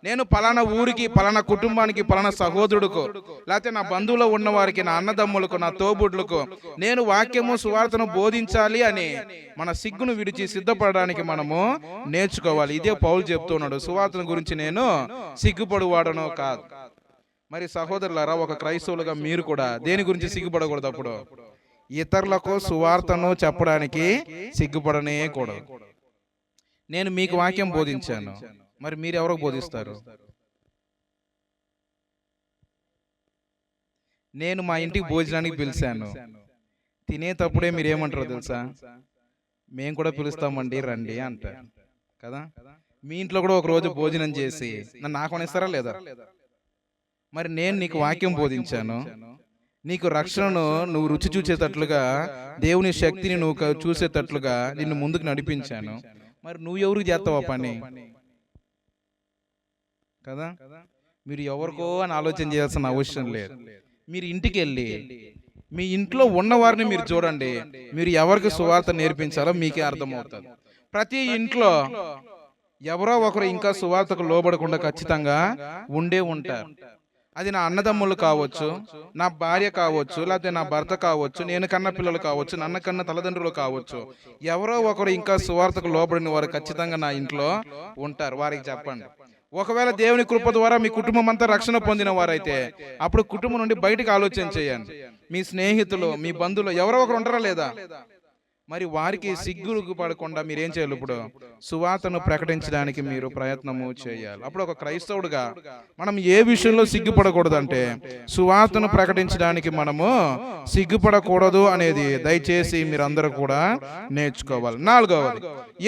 నేను పలానా ఊరికి, పలానా కుటుంబానికి, పలానా సహోదరుడుకు, లేకపోతే నా బంధువులో ఉన్న వారికి, నా అన్నదమ్ములకు, నా తోబుడ్లకు నేను వాక్యము సువార్తను బోధించాలి అని మన సిగ్గును విడిచి సిద్ధపడడానికి మనము నేర్చుకోవాలి. ఇదే పౌలు చెప్తున్నాడు, సువార్తను గురించి నేను సిగ్గుపడువాడను కాదు. మరి సహోదరులారా, ఒక క్రైస్తవులుగా మీరు కూడా దేని గురించి సిగ్గుపడకూడదు? అప్పుడు ఇతరులకు సువార్తను చెప్పడానికి సిగ్గుపడనే కూడదు. నేను మీకు వాక్యం బోధించాను, మరి మీరు ఎవరికి బోధిస్తారు? నేను మా ఇంటికి భోజనానికి పిలిచాను, తినేటప్పుడే మీరు ఏమంటారో తెలుసా? మేము కూడా పిలుస్తామండి రండి అంటారు కదా. మీ ఇంట్లో కూడా ఒక రోజు భోజనం చేసి నన్ను ఆహ్వానిస్తారా లేదా? మరి నేను నీకు వాక్యం బోధించాను, నీకు రక్షణను నువ్వు రుచి చూసేటట్లుగా, దేవుని శక్తిని నువ్వు చూసేటట్లుగా నిన్ను ముందుకు నడిపించాను. మరి నువ్వు ఎవరికి చేస్తావా పని కదా? మీరు ఎవరికో అని ఆలోచన చేయాల్సిన అవసరం లేదు. మీరు ఇంటికి వెళ్ళి మీ ఇంట్లో ఉన్నవారిని మీరు చూడండి, మీరు ఎవరికి సువార్త నేర్పించాలో మీకే అర్థమవుతుంది. ప్రతి ఇంట్లో ఎవరో ఒకరు ఇంకా సువార్తకు లోబడకుండా ఖచ్చితంగా ఉండే ఉంటారు. అది నా అన్నదమ్ములు కావచ్చు, నా భార్య కావచ్చు, లేకపోతే నా భర్త కావచ్చు, నేను కన్న పిల్లలు కావచ్చు, నన్న కన్న తల్లిదండ్రులు కావచ్చు. ఎవరో ఒకరు ఇంకా సువార్తకు లోబడిన వారు ఖచ్చితంగా నా ఇంట్లో ఉంటారు. వారికి చెప్పండి. ఒకవేళ దేవుని కృప ద్వారా మీ కుటుంబం అంతా రక్షణ పొందిన వారైతే అప్పుడు కుటుంబం నుండి బయటకు ఆలోచన చేయండి. మీ స్నేహితులు, మీ బంధువులు ఎవరో ఒకరు ఉంటారా లేదా? మరి వారికి సిగ్గులు పడకుండా మీరేం చేయాలి? ఇప్పుడు సువార్తను ప్రకటించడానికి మీరు ప్రయత్నము చేయాలి. అప్పుడు ఒక క్రైస్తవుడుగా మనం ఏ విషయంలో సిగ్గుపడకూడదంటే సువార్తను ప్రకటించడానికి మనము సిగ్గుపడకూడదు అనేది దయచేసి మీరందరూ కూడా నేర్చుకోవాలి. 4వది,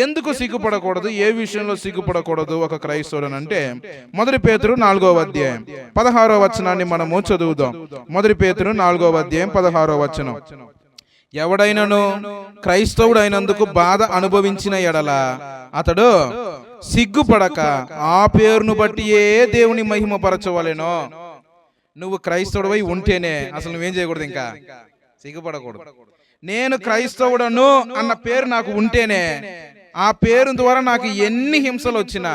ఎందుకు సిగ్గుపడకూడదు, ఏ విషయంలో సిగ్గుపడకూడదు ఒక క్రైస్తవుడు అంటే 1 పేతురు 4వ అధ్యాయం 16వ వచనాన్ని మనము చదువుదాం. 1 పేతురు 4వ అధ్యాయం 16వ వచనం. ఎవడైనను క్రైస్తవుడు అయినందుకు బాధ అనుభవించిన ఎడల అతడు సిగ్గుపడక ఆ పేరును బట్టి దేవుని మహిమపరచవలెనో. నువ్వు క్రైస్తవుడివై ఉంటేనే అసలు నువ్వేం చేయకూడదు? ఇంకా సిగ్గుపడకూడదు. నేను క్రైస్తవుడను అన్న పేరు నాకు ఉంటేనే ఆ పేరు ద్వారా నాకు ఎన్ని హింసలు వచ్చినా,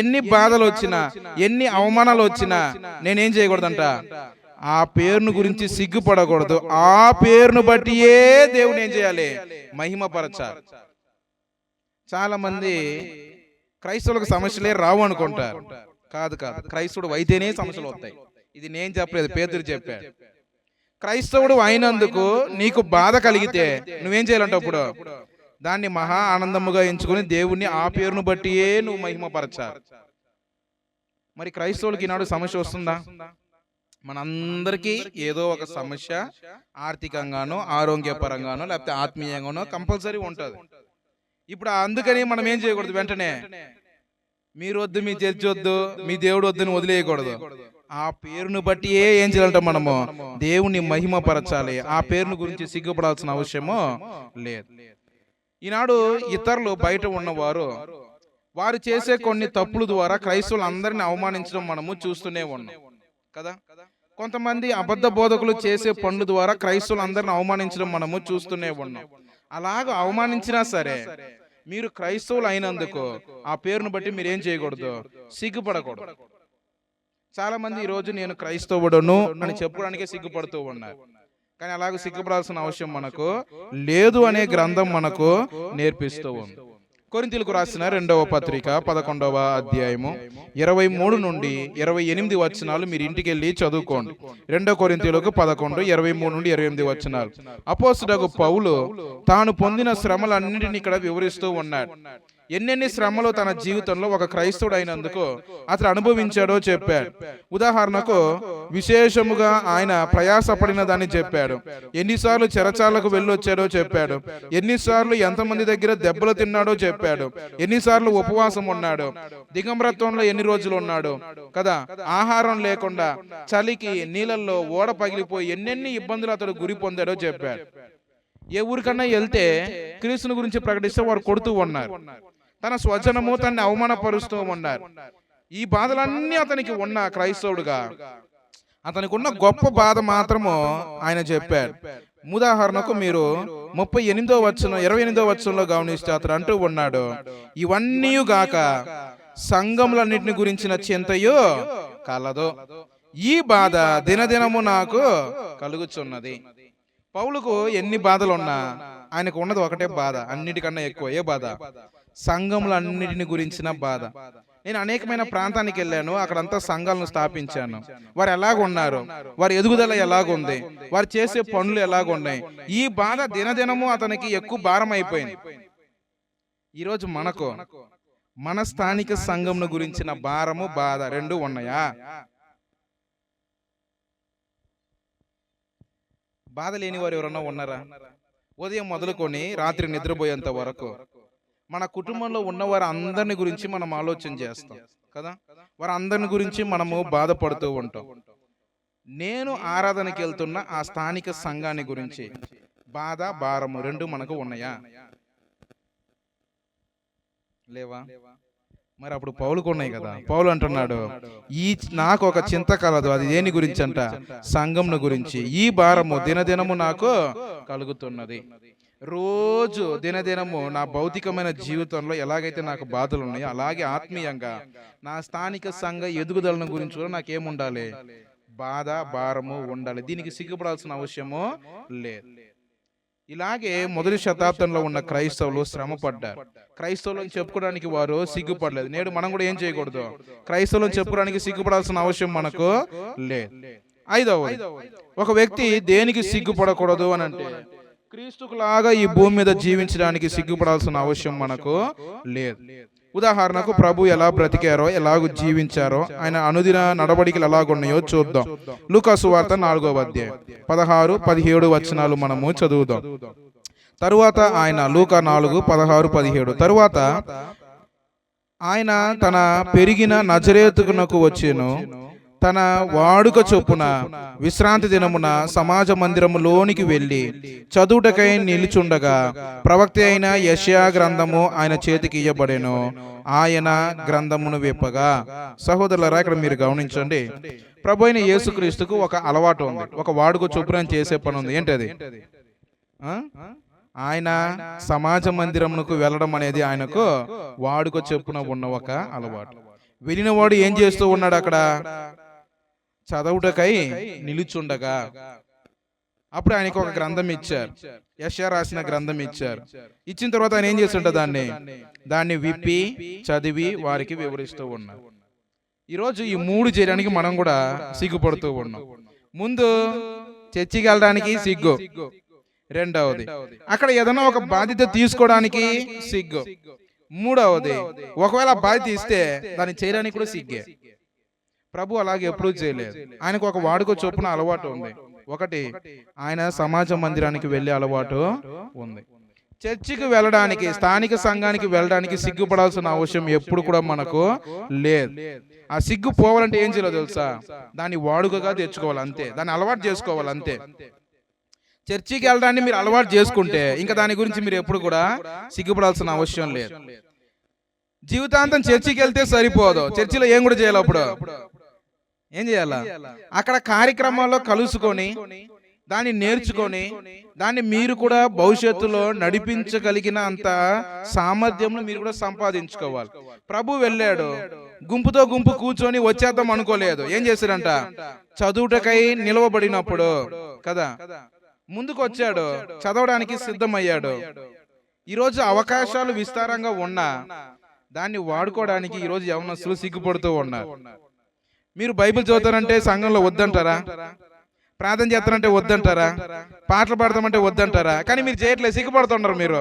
ఎన్ని బాధలు వచ్చినా, ఎన్ని అవమానాలు వచ్చినా నేనేం చేయకూడదంట? ఆ పేరును గురించి సిగ్గుపడకూడదు. ఆ పేరును బట్టి దేవుని ఏం చేయాలి? మహిమపరచాలి. చాలా మంది క్రైస్తవులకు సమస్యలే రావు అనుకుంటారు. కాదు కాదు, క్రైస్తవుడు అయితేనే సమస్యలు వస్తాయి. ఇది నేను చెప్పలేదు, పేతురు చెప్పాడు. క్రైస్తవుడు అయినందుకు నీకు బాధ కలిగితే నువ్వేం చేయాలంటే అప్పుడు దాన్ని మహా ఆనందముగా ఎంచుకొని దేవుణ్ణి ఆ పేరును బట్టియే నువ్వు మహిమపరచాలి. మరి క్రైస్తవులకి ఈనాడు సమస్య వస్తుందా? మనందరికీ ఏదో ఒక సమస్య ఆర్థికంగానో, ఆరోగ్యపరంగానో, లేకపోతే ఆత్మీయంగానో కంపల్సరీ ఉంటుంది. ఇప్పుడు అందుకని మనం ఏం చేయకూడదు? వెంటనే మీరు వద్దు, మీ చర్చి వద్దు, మీ దేవుడు వద్దని వదిలేయకూడదు. ఆ పేరును బట్టి ఏం చేయాలంటే మనము దేవుని మహిమపరచాలి. ఆ పేరును గురించి సిగ్గుపడాల్సిన అవసరము లేదు. ఈనాడు ఇతరులు బయట ఉన్నవారు వారు చేసే కొన్ని తప్పుల ద్వారా క్రైస్తవులు అందరిని అవమానించడం మనము చూస్తూనే ఉన్నాం కదా. కొంతమంది అబద్ధ బోధకులు చేసే పనుల ద్వారా క్రైస్తవులందరిని అవమానించడం మనము చూస్తూనే ఉన్నాం. అలాగ అవమానించినా సరే మీరు క్రైస్తవులు అయినందుకు ఆ పేరును బట్టి మీరు ఏం చేయకూడదు, సిగ్గుపడకూడదు. చాలా మంది ఈరోజు నేను క్రైస్తవుడును అని చెప్పుకోవడానికే సిగ్గుపడుతూ ఉన్నారు. కానీ అలాగ సిగ్గుపడాల్సిన అవసరం మనకు లేదు అనే గ్రంథం మనకు నేర్పిస్తూ ఉంది. కొరింథీయులకు రాసిన 2వ పత్రిక 11వ అధ్యాయము 23 నుండి 28 వచనాలు మీరు ఇంటికి వెళ్ళి చదువుకోండి. 2 కొరింథీయులకు 11, 23 నుండి 28 వచనాలు. అపోస్తలుడగు పౌలు తాను పొందిన శ్రమలన్నింటినీ ఇక్కడ వివరిస్తూ ఉన్నాడు. ఎన్నెన్ని శ్రమలు తన జీవితంలో ఒక క్రైస్తవుడు అయినందుకు అతను అనుభవించాడో చెప్పాడు. ఉదాహరణకు విశేషముగా ఆయన ప్రయాసపడిన దాన్ని చెప్పాడు. ఎన్నిసార్లు చెరచాలకు వెళ్ళొచ్చాడో చెప్పాడు. ఎన్నిసార్లు ఎంతమంది దగ్గర దెబ్బలు తిన్నాడో చెప్పాడు. ఎన్నిసార్లు ఉపవాసం ఉన్నాడు, దిగంబరత్వంలో ఎన్ని రోజులు ఉన్నాడు కదా, ఆహారం లేకుండా చలికి నీళ్ళల్లో ఓడ పగిలిపోయి ఎన్నెన్ని ఇబ్బందులు అతడు గురి పొందాడో చెప్పాడు. ఏ ఊరికన్నా వెళ్తే క్రీస్తుని గురించి ప్రకటిస్తే వారు కొడుతూ ఉన్నారు. తన స్వజనము తనని అవమానపరుస్తూ ఉన్నారు. ఈ బాధలన్నీ అతనికి ఉన్న క్రైస్తవుడుగా అతనికి ఉన్న గొప్ప బాధ మాత్రము ఆయన చెప్పాడు. ఉదాహరణకు మీరు 28వ వచనం 28వ వచనంలో గమనిస్తే అతను అంటూ ఉన్నాడు, ఇవన్నీ గాక సంఘములన్నిటిని గురించిన చింతయు కలదు, ఈ బాధ దినదినము నాకు కలుగుచున్నది. పౌలుకు ఎన్ని బాధలు ఉన్నా ఆయనకు ఉన్నది ఒకటే బాధ, అన్నిటికన్నా ఎక్కువ. ఏ బాధ? సంఘములన్నిటిని గురించిన బాధ. నేను అనేకమైన ప్రాంతానికి వెళ్ళాను, అక్కడంతా సంఘాలను స్థాపించాను. వారు ఎలాగున్నారు, వారి ఎదుగుదల ఎలాగుంది, వారు చేసే పనులు ఎలాగున్నాయి, ఈ బాధ దినదినము అతనికి ఎక్కువ భారం అయిపోయింది. ఈరోజు మనకు మన స్థానిక సంఘమును గురించిన భారము బాధ రెండు ఉన్నాయా? బాధ లేని వారు ఎవరన్నా ఉన్నారా? ఉదయం మొదలుకొని రాత్రి నిద్రపోయేంత వరకు మన కుటుంబంలో ఉన్న వారి అందరిని గురించి మనం ఆలోచన చేస్తాం కదా, వారి అందరిని గురించి మనము బాధపడుతూ ఉంటాం. నేను ఆరాధనకి వెళ్తున్న ఆ స్థానిక సంఘాన్ని గురించి బాధ భారము రెండు మనకు ఉన్నాయా? లేవా? మరి అప్పుడు పౌలుకు ఉన్నాయి కదా. పౌలు అంటున్నాడు, ఈ నాకు ఒక చింత కలదు, అది దేని గురించి అంట? సంఘంను గురించి. ఈ భారము దినదినము నాకు కలుగుతున్నది. రోజు దినదినము నా భౌతికమైన జీవితంలో ఎలాగైతే నాకు బాధలు ఉన్నాయో అలాగే ఆత్మీయంగా నా స్థానిక సంఘ ఎదుగుదలను గురించి కూడా నాకేముండాలి? బాధ భారము ఉండాలి. దీనికి సిగ్గుపడాల్సిన అవసరము లేదు. ఇలాగే మొదటి శతాబ్దంలో ఉన్న క్రైస్తవులు శ్రమ పడ్డారు. క్రైస్తవులను చెప్పుకోవడానికి వారు సిగ్గుపడలేదు. నేడు మనం కూడా ఏం చేయకూడదు, క్రైస్తవులను చెప్పుకోవడానికి సిగ్గుపడాల్సిన అవసరం మనకు లేదు. ఐదవది, ఒక వ్యక్తి దేనికి సిగ్గుపడకూడదు అని అంటే క్రీస్తుకు లాగా ఈ భూమి మీద జీవించడానికి సిగ్గుపడాల్సిన అవసరం మనకు లేదు. ఉదాహరణకు ప్రభు ఎలా బ్రతికారో, ఎలాగూ జీవించారో, ఆయన అనుదిన నడవడికలు ఎలాగున్నాయో చూద్దాం. లూకా సువార్త 4వ అధ్యాయం 16, 17 వచనాలు మనము చదువుదాం. తరువాత ఆయన లూకా 4, 16, 17 తరువాత ఆయన తన పెరిగిన నజరేతునకు వచ్చెను. తన వాడుక చొప్పున విశ్రాంతి దినమున సమాజ మందిరములోనికి వెళ్ళి చదువుటకై నిలుచుండగా ప్రవక్త అయిన యెషయా గ్రంథము ఆయన చేతికి ఇయ్యబడెను. ఆయన గ్రంథమును విప్పగా. సహోదరులారా, ఇక్కడ మీరు గమనించండి, ప్రభు అయిన యేసుక్రీస్తుకు ఒక అలవాటు ఉంది, ఒక వాడుక చొప్పున చేసే పని ఉంది. ఏంటది? ఆయన సమాజ మందిరమునకు వెళ్ళడం అనేది ఆయనకు వాడుక చొప్పున ఉన్న ఒక అలవాటు. వెళ్ళిన వాడు ఏం చేస్తూ ఉన్నాడు? అక్కడ చదవుటకై నిలుచుండగా అప్పుడు ఆయనకు ఒక గ్రంథం ఇచ్చారు, యెషయా రాసిన గ్రంథం ఇచ్చారు. ఇచ్చిన తర్వాత ఆయన ఏం చేస్తుంట దాన్ని విప్పి చదివి వారికి వివరిస్తూ ఉన్నారు. ఈరోజు ఈ మూడు చేయడానికి మనం కూడా సిగ్గుపడుతూ ఉన్నాం. ముందు చర్చికి వెళ్ళడానికి సిగ్గు, రెండవది అక్కడ ఏదైనా ఒక బాధ్యత తీసుకోవడానికి సిగ్గు, మూడవది ఒకవేళ బాధ్యత ఇస్తే దాన్ని చేయడానికి కూడా సిగ్గే. ప్రభు అలాగే ఎప్పుడూ చేయలేదు. ఆయనకు ఒక వాడుక చొప్పున అలవాటు ఉంది. ఒకటి, ఆయన సమాజ మందిరానికి వెళ్ళే అలవాటు ఉంది. చర్చికి వెళ్ళడానికి, స్థానిక సంఘానికి వెళ్ళడానికి సిగ్గుపడాల్సిన అవసరం ఎప్పుడు కూడా మనకు లేదు. ఆ సిగ్గు పోవాలంటే ఏం చేయాలో తెలుసా? దాన్ని వాడుకగా తెచ్చుకోవాలి అంతే, దాన్ని అలవాటు చేసుకోవాలి అంతే. చర్చికి వెళ్ళడాన్ని మీరు అలవాటు చేసుకుంటే ఇంకా దాని గురించి మీరు ఎప్పుడు కూడా సిగ్గుపడాల్సిన అవసరం లేదు. జీవితాంతం చర్చికి వెళ్తే సరిపోదు, చర్చిలో ఏం కూడా చేయాలి? అప్పుడు ఏం చేయాలా? అక్కడ కార్యక్రమాల్లో కలుసుకొని దాన్ని నేర్చుకొని దాన్ని మీరు కూడా భవిష్యత్తులో నడిపించగలిగిన అంత సామర్థ్యం మీరు కూడా సంపాదించుకోవాలి. ప్రభు వెళ్ళాడు, గుంపుతో గుంపు కూర్చొని వచ్చేద్దాం అనుకోలేదు. ఏం చేశారంట? చదువుటకై నిలవబడినప్పుడు కదా ముందుకు వచ్చాడు, చదవడానికి సిద్ధమయ్యాడు. ఈరోజు అవకాశాలు విస్తారంగా ఉన్నా దాన్ని వాడుకోవడానికి ఈరోజు యవనస్తులు సిగ్గుపడుతూ ఉన్నారు. మీరు బైబిల్ చదువుతారంటే సంఘంలో వద్దంటారా? ప్రార్థన చేస్తారంటే వద్దంటారా? పాటలు పాడతామంటే వద్దంటారా? కానీ మీరు చేయట్లేదు, సిగ్గుపడుతున్నారు. మీరు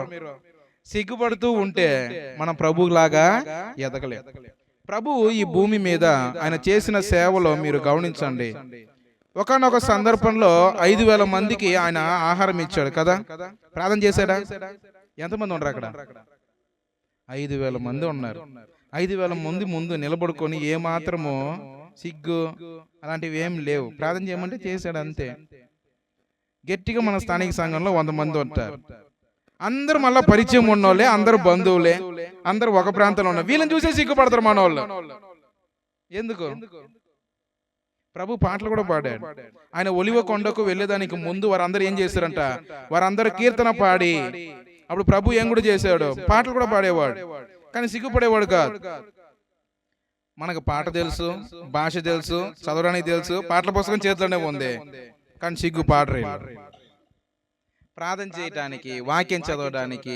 సిగ్గుపడుతూ ఉంటే మనం ప్రభులాగా ఎదగలేదు. ప్రభువు ఈ భూమి మీద ఆయన చేసిన సేవలో మీరు గమనించండి. ఒకానొక సందర్భంలో 5,000 మందికి ఆయన ఆహారం ఇచ్చాడు కదా. ప్రార్థన చేశాడా? ఎంతమంది ఉన్నారు అక్కడ? 5,000 మంది ఉన్నారు. 5,000 మంది ముందు నిలబడుకొని ఏమాత్రము సిగ్గు అలాంటివి ఏం లేవు. ప్రార్థన చేయమంటే చేశాడు అంతే. గట్టిగా మన స్థానిక సంఘంలో 100 మంది ఉంటారు. అందరూ మళ్ళా పరిచయం ఉన్నోళ్ళే, అందరూ బంధువులే, అందరూ ఒక ప్రాంతంలో ఉన్నారు. వీళ్ళని చూసే సిగ్గుపడతారు మన వాళ్ళు. ఎందుకు? ప్రభు పాటలు కూడా పాడాడు. ఆయన ఒలివ కొండకు వెళ్ళేదానికి ముందు వారందరూ ఏం చేశారంట? వారందరూ కీర్తన పాడి, అప్పుడు ప్రభు ఏం కూడా చేశాడు? పాటలు కూడా పాడేవాడు, కానీ సిగ్గుపడేవాడు కాదు. మనకు పాట తెలుసు, భాష తెలుసు, చదవడానికి తెలుసు, పాటల పుస్తకం చేతిలోనే ఉంది, కానీ సిగ్గు పాడరే. ప్రార్థన చేయటానికి, వాక్యం చదవడానికి,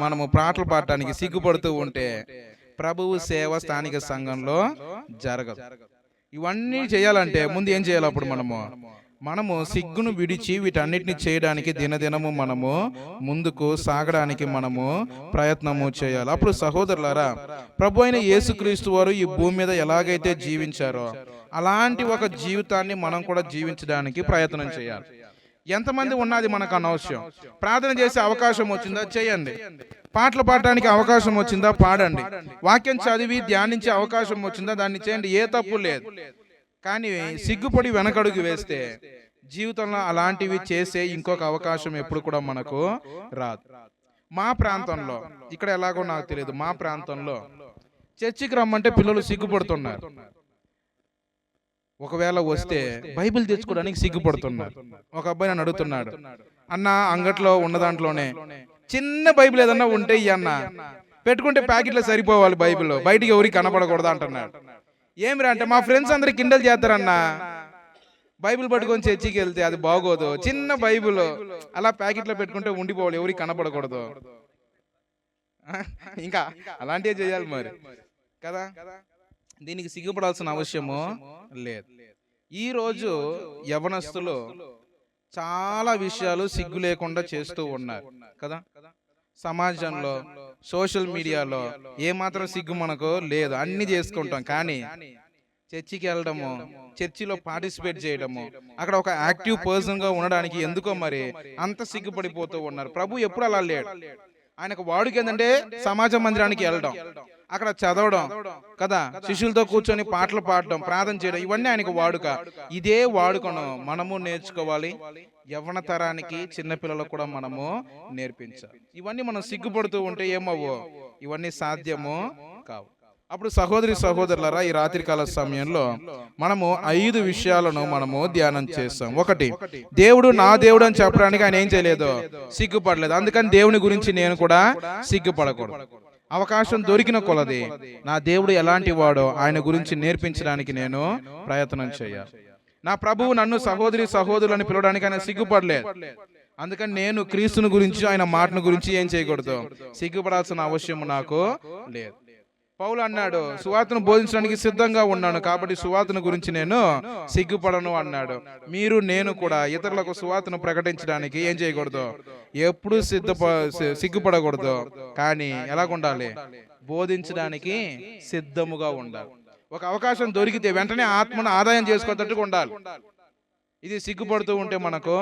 మనము పాటలు పాడటానికి సిగ్గుపడుతూ ఉంటే ప్రభువు సేవ స్థానిక సంఘంలో జరగదు. ఇవన్నీ చేయాలంటే ముందు ఏం చేయాలి? అప్పుడు మనము సిగ్గును విడిచి వీటన్నిటిని చేయడానికి దినదినము మనము ముందుకు సాగడానికి మనము ప్రయత్నము చేయాలి. అప్పుడు సహోదరులారా, ప్రభు అయిన యేసుక్రీస్తు వారు ఈ భూమి మీద ఎలాగైతే జీవించారో అలాంటి ఒక జీవితాన్ని మనం కూడా జీవించడానికి ప్రయత్నం చేయాలి. ఎంతమంది ఉన్నది మనకు అనవసరం. ప్రార్థన చేసే అవకాశం వచ్చిందా? చేయండి. పాటలు పాడటానికి అవకాశం వచ్చిందా? పాడండి. వాక్యం చదివి ధ్యానించే అవకాశం వచ్చిందా? దాన్ని చేయండి. ఏ తప్పు లేదు. కానీ సిగ్గుపడి వెనకడుగు వేస్తే జీవితంలో అలాంటివి చేసే ఇంకొక అవకాశం ఎప్పుడు కూడా మనకు రాదు. మా ప్రాంతంలో, ఇక్కడ ఎలాగో నాకు తెలియదు, మా ప్రాంతంలో చర్చికి రమ్మంటే పిల్లలు సిగ్గుపడుతున్నారు. ఒకవేళ వస్తే బైబిల్ తెచ్చుకోవడానికి సిగ్గుపడుతున్నారు. ఒక అబ్బాయి నన్ను అడుగుతున్నాడు, అన్న అంగట్లో ఉన్న దాంట్లోనే చిన్న బైబిల్ ఏదన్నా ఉంటే అన్న పెట్టుకుంటే ప్యాకెట్లో సరిపోవాలి, బైబిల్ బయటికి ఎవరికి కనపడకూడదు అంటున్నాడు. ఏమిరా అంటే, మా ఫ్రెండ్స్ అందరు కిండల్ చేస్తారన్నా, బైబిల్ పట్టుకొని చర్చికి వెళ్తే అది బాగోదు, చిన్న బైబిల్ అలా ప్యాకెట్లో పెట్టుకుంటే ఉండిపోవాలి, ఎవరికి కనపడకూడదు. ఇంకా అలాంటివి చేయాలి మరి కదా. దీనికి సిగ్గుపడాల్సిన అవసరము లేదు. ఈరోజు యవనస్తులు చాలా విషయాలు సిగ్గు లేకుండా చేస్తూ ఉన్నారు కదా. సమాజంలో, సోషల్ మీడియాలో ఏమాత్రం సిగ్గు మనకు లేదు, అన్ని చేసుకుంటాం. కానీ చర్చికి వెళ్ళడము, చర్చిలో పార్టిసిపేట్ చేయడము, అక్కడ ఒక యాక్టివ్ పర్సన్ గా ఉండడానికి ఎందుకో మరి అంత సిగ్గుపడిపోతూ ఉన్నారు. ప్రభు ఎప్పుడు అలా లేడు. ఆయనకు వాడుక ఏంటంటే సమాజ మందిరానికి వెళ్ళడం, అక్కడ చదవడం కదా, శిష్యులతో కూర్చొని పాటలు పాడడం, ప్రార్థన చేయడం, ఇవన్నీ ఆయనకు వాడుక. ఇదే వాడుకను మనము నేర్చుకోవాలి. యవ్వన తరానికి, చిన్నపిల్లలకు కూడా మనము నేర్పించాలి. ఇవన్నీ మనం సిగ్గుపడుతూ ఉంటే ఏమవ్వో, ఇవన్నీ సాధ్యము కావు. అప్పుడు సహోదరి సహోదరులారా, ఈ రాత్రికాల సమయంలో మనము 5 విషయాలను మనము ధ్యానం చేస్తాం. 1, దేవుడు నా దేవుడు అని చెప్పడానికి ఆయన ఏం చేయలేదు? సిగ్గుపడలేదు. అందుకని దేవుని గురించి నేను కూడా సిగ్గుపడకూడదు. అవకాశం దొరికిన కొలది నా దేవుడు ఎలాంటి వాడో ఆయన గురించి నేర్పించడానికి నేను ప్రయత్నం చేయాలి. నా ప్రభువు నన్ను సహోదరి సహోదరులను పిలవడానికి ఆయన సిగ్గుపడలేదు. అందుకని నేను క్రీస్తుని గురించి, ఆయన మాటను గురించి ఏం చేయకూడదు? సిగ్గుపడాల్సిన అవసరం నాకు లేదు. పౌలు అన్నాడు, సువార్తను బోధించడానికి సిద్ధంగా ఉన్నాను, కాబట్టి సువార్తను గురించి నేను సిగ్గుపడను అన్నాడు. మీరు, నేను కూడా ఇతరులకు సువార్తను ప్రకటించడానికి ఏం చేయకూడదు? ఎప్పుడు సిగ్గుపడకూడదు. కానీ ఎలాగుండాలి? బోధించడానికి సిద్ధముగా ఉండాలి. ఒక అవకాశం దొరికితే వెంటనే ఆత్మను ఆదాయం చేసుకోవటట్టుగా ఉండాలి. ఇది సిగ్గుపడుతూ ఉంటే మనకు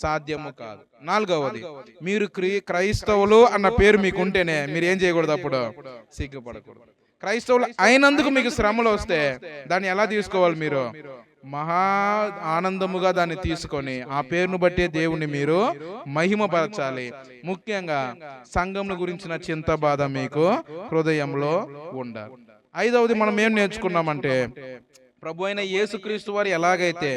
సాధ్యము కాదు. 4వది, మీరు క్రైస్తవులు అన్న పేరు మీకుంటేనే మీరు ఏం చేయకూడదు? అప్పుడు సిగ్గుపడకూడదు. క్రైస్తవులు అయినందుకు మీకు శ్రమలు వస్తే దాన్ని ఎలా తీసుకోవాలి? మీరు మహా ఆనందముగా దాన్ని తీసుకొని ఆ పేరును బట్టే దేవుణ్ణి మీరు మహిమపరచాలి. ముఖ్యంగా సంఘమును గురించిన చింత, బాధ మీకు హృదయంలో ఉండాలి. 5వది మనం ఏం నేర్చుకున్నామంటే, ప్రభు అయిన యేసుక్రీస్తు వారు ఎలాగైతే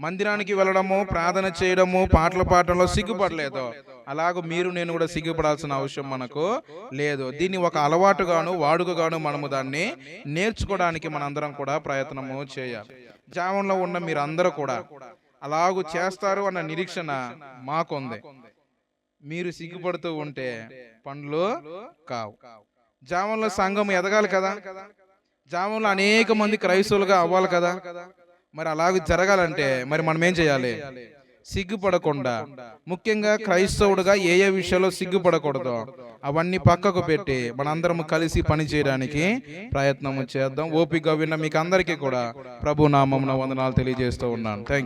మందిరానికి వెళ్ళడము, ప్రార్థన చేయడము, పాటలు పాడటంలో సిగ్గుపడలేదో అలాగూ మీరు నేను కూడా సిగ్గుపడాల్సిన అవసరం మనకు లేదు. దీన్ని ఒక అలవాటుగాను వాడుకగాను మనము దాన్ని నేర్చుకోవడానికి మనందరం కూడా ప్రయత్నము చేయాలి. జావంలో ఉన్న మీరందరూ కూడా అలాగూ చేస్తారు అన్న నిరీక్షణ మాకుంది. మీరు సిగ్గుపడుతూ ఉంటే పనులు కావు. జావంలో సంఘం ఎదగాలి కదా, జావంలో అనేక మంది క్రైస్తవులుగా అవ్వాలి కదా. మరి అలాగే జరగాలంటే మరి మనం ఏం చేయాలి? సిగ్గుపడకుండా, ముఖ్యంగా క్రైస్తవుడుగా ఏ ఏ విషయాల్లో సిగ్గుపడకూడదో అవన్నీ పక్కకు పెట్టి మనందరం కలిసి పని చేయడానికి ప్రయత్నం చేద్దాం. ఓపికగా విన్న మీకు అందరికీ కూడా ప్రభు నామమున వందనాలు తెలియజేస్తూ ఉన్నాను. Thank you.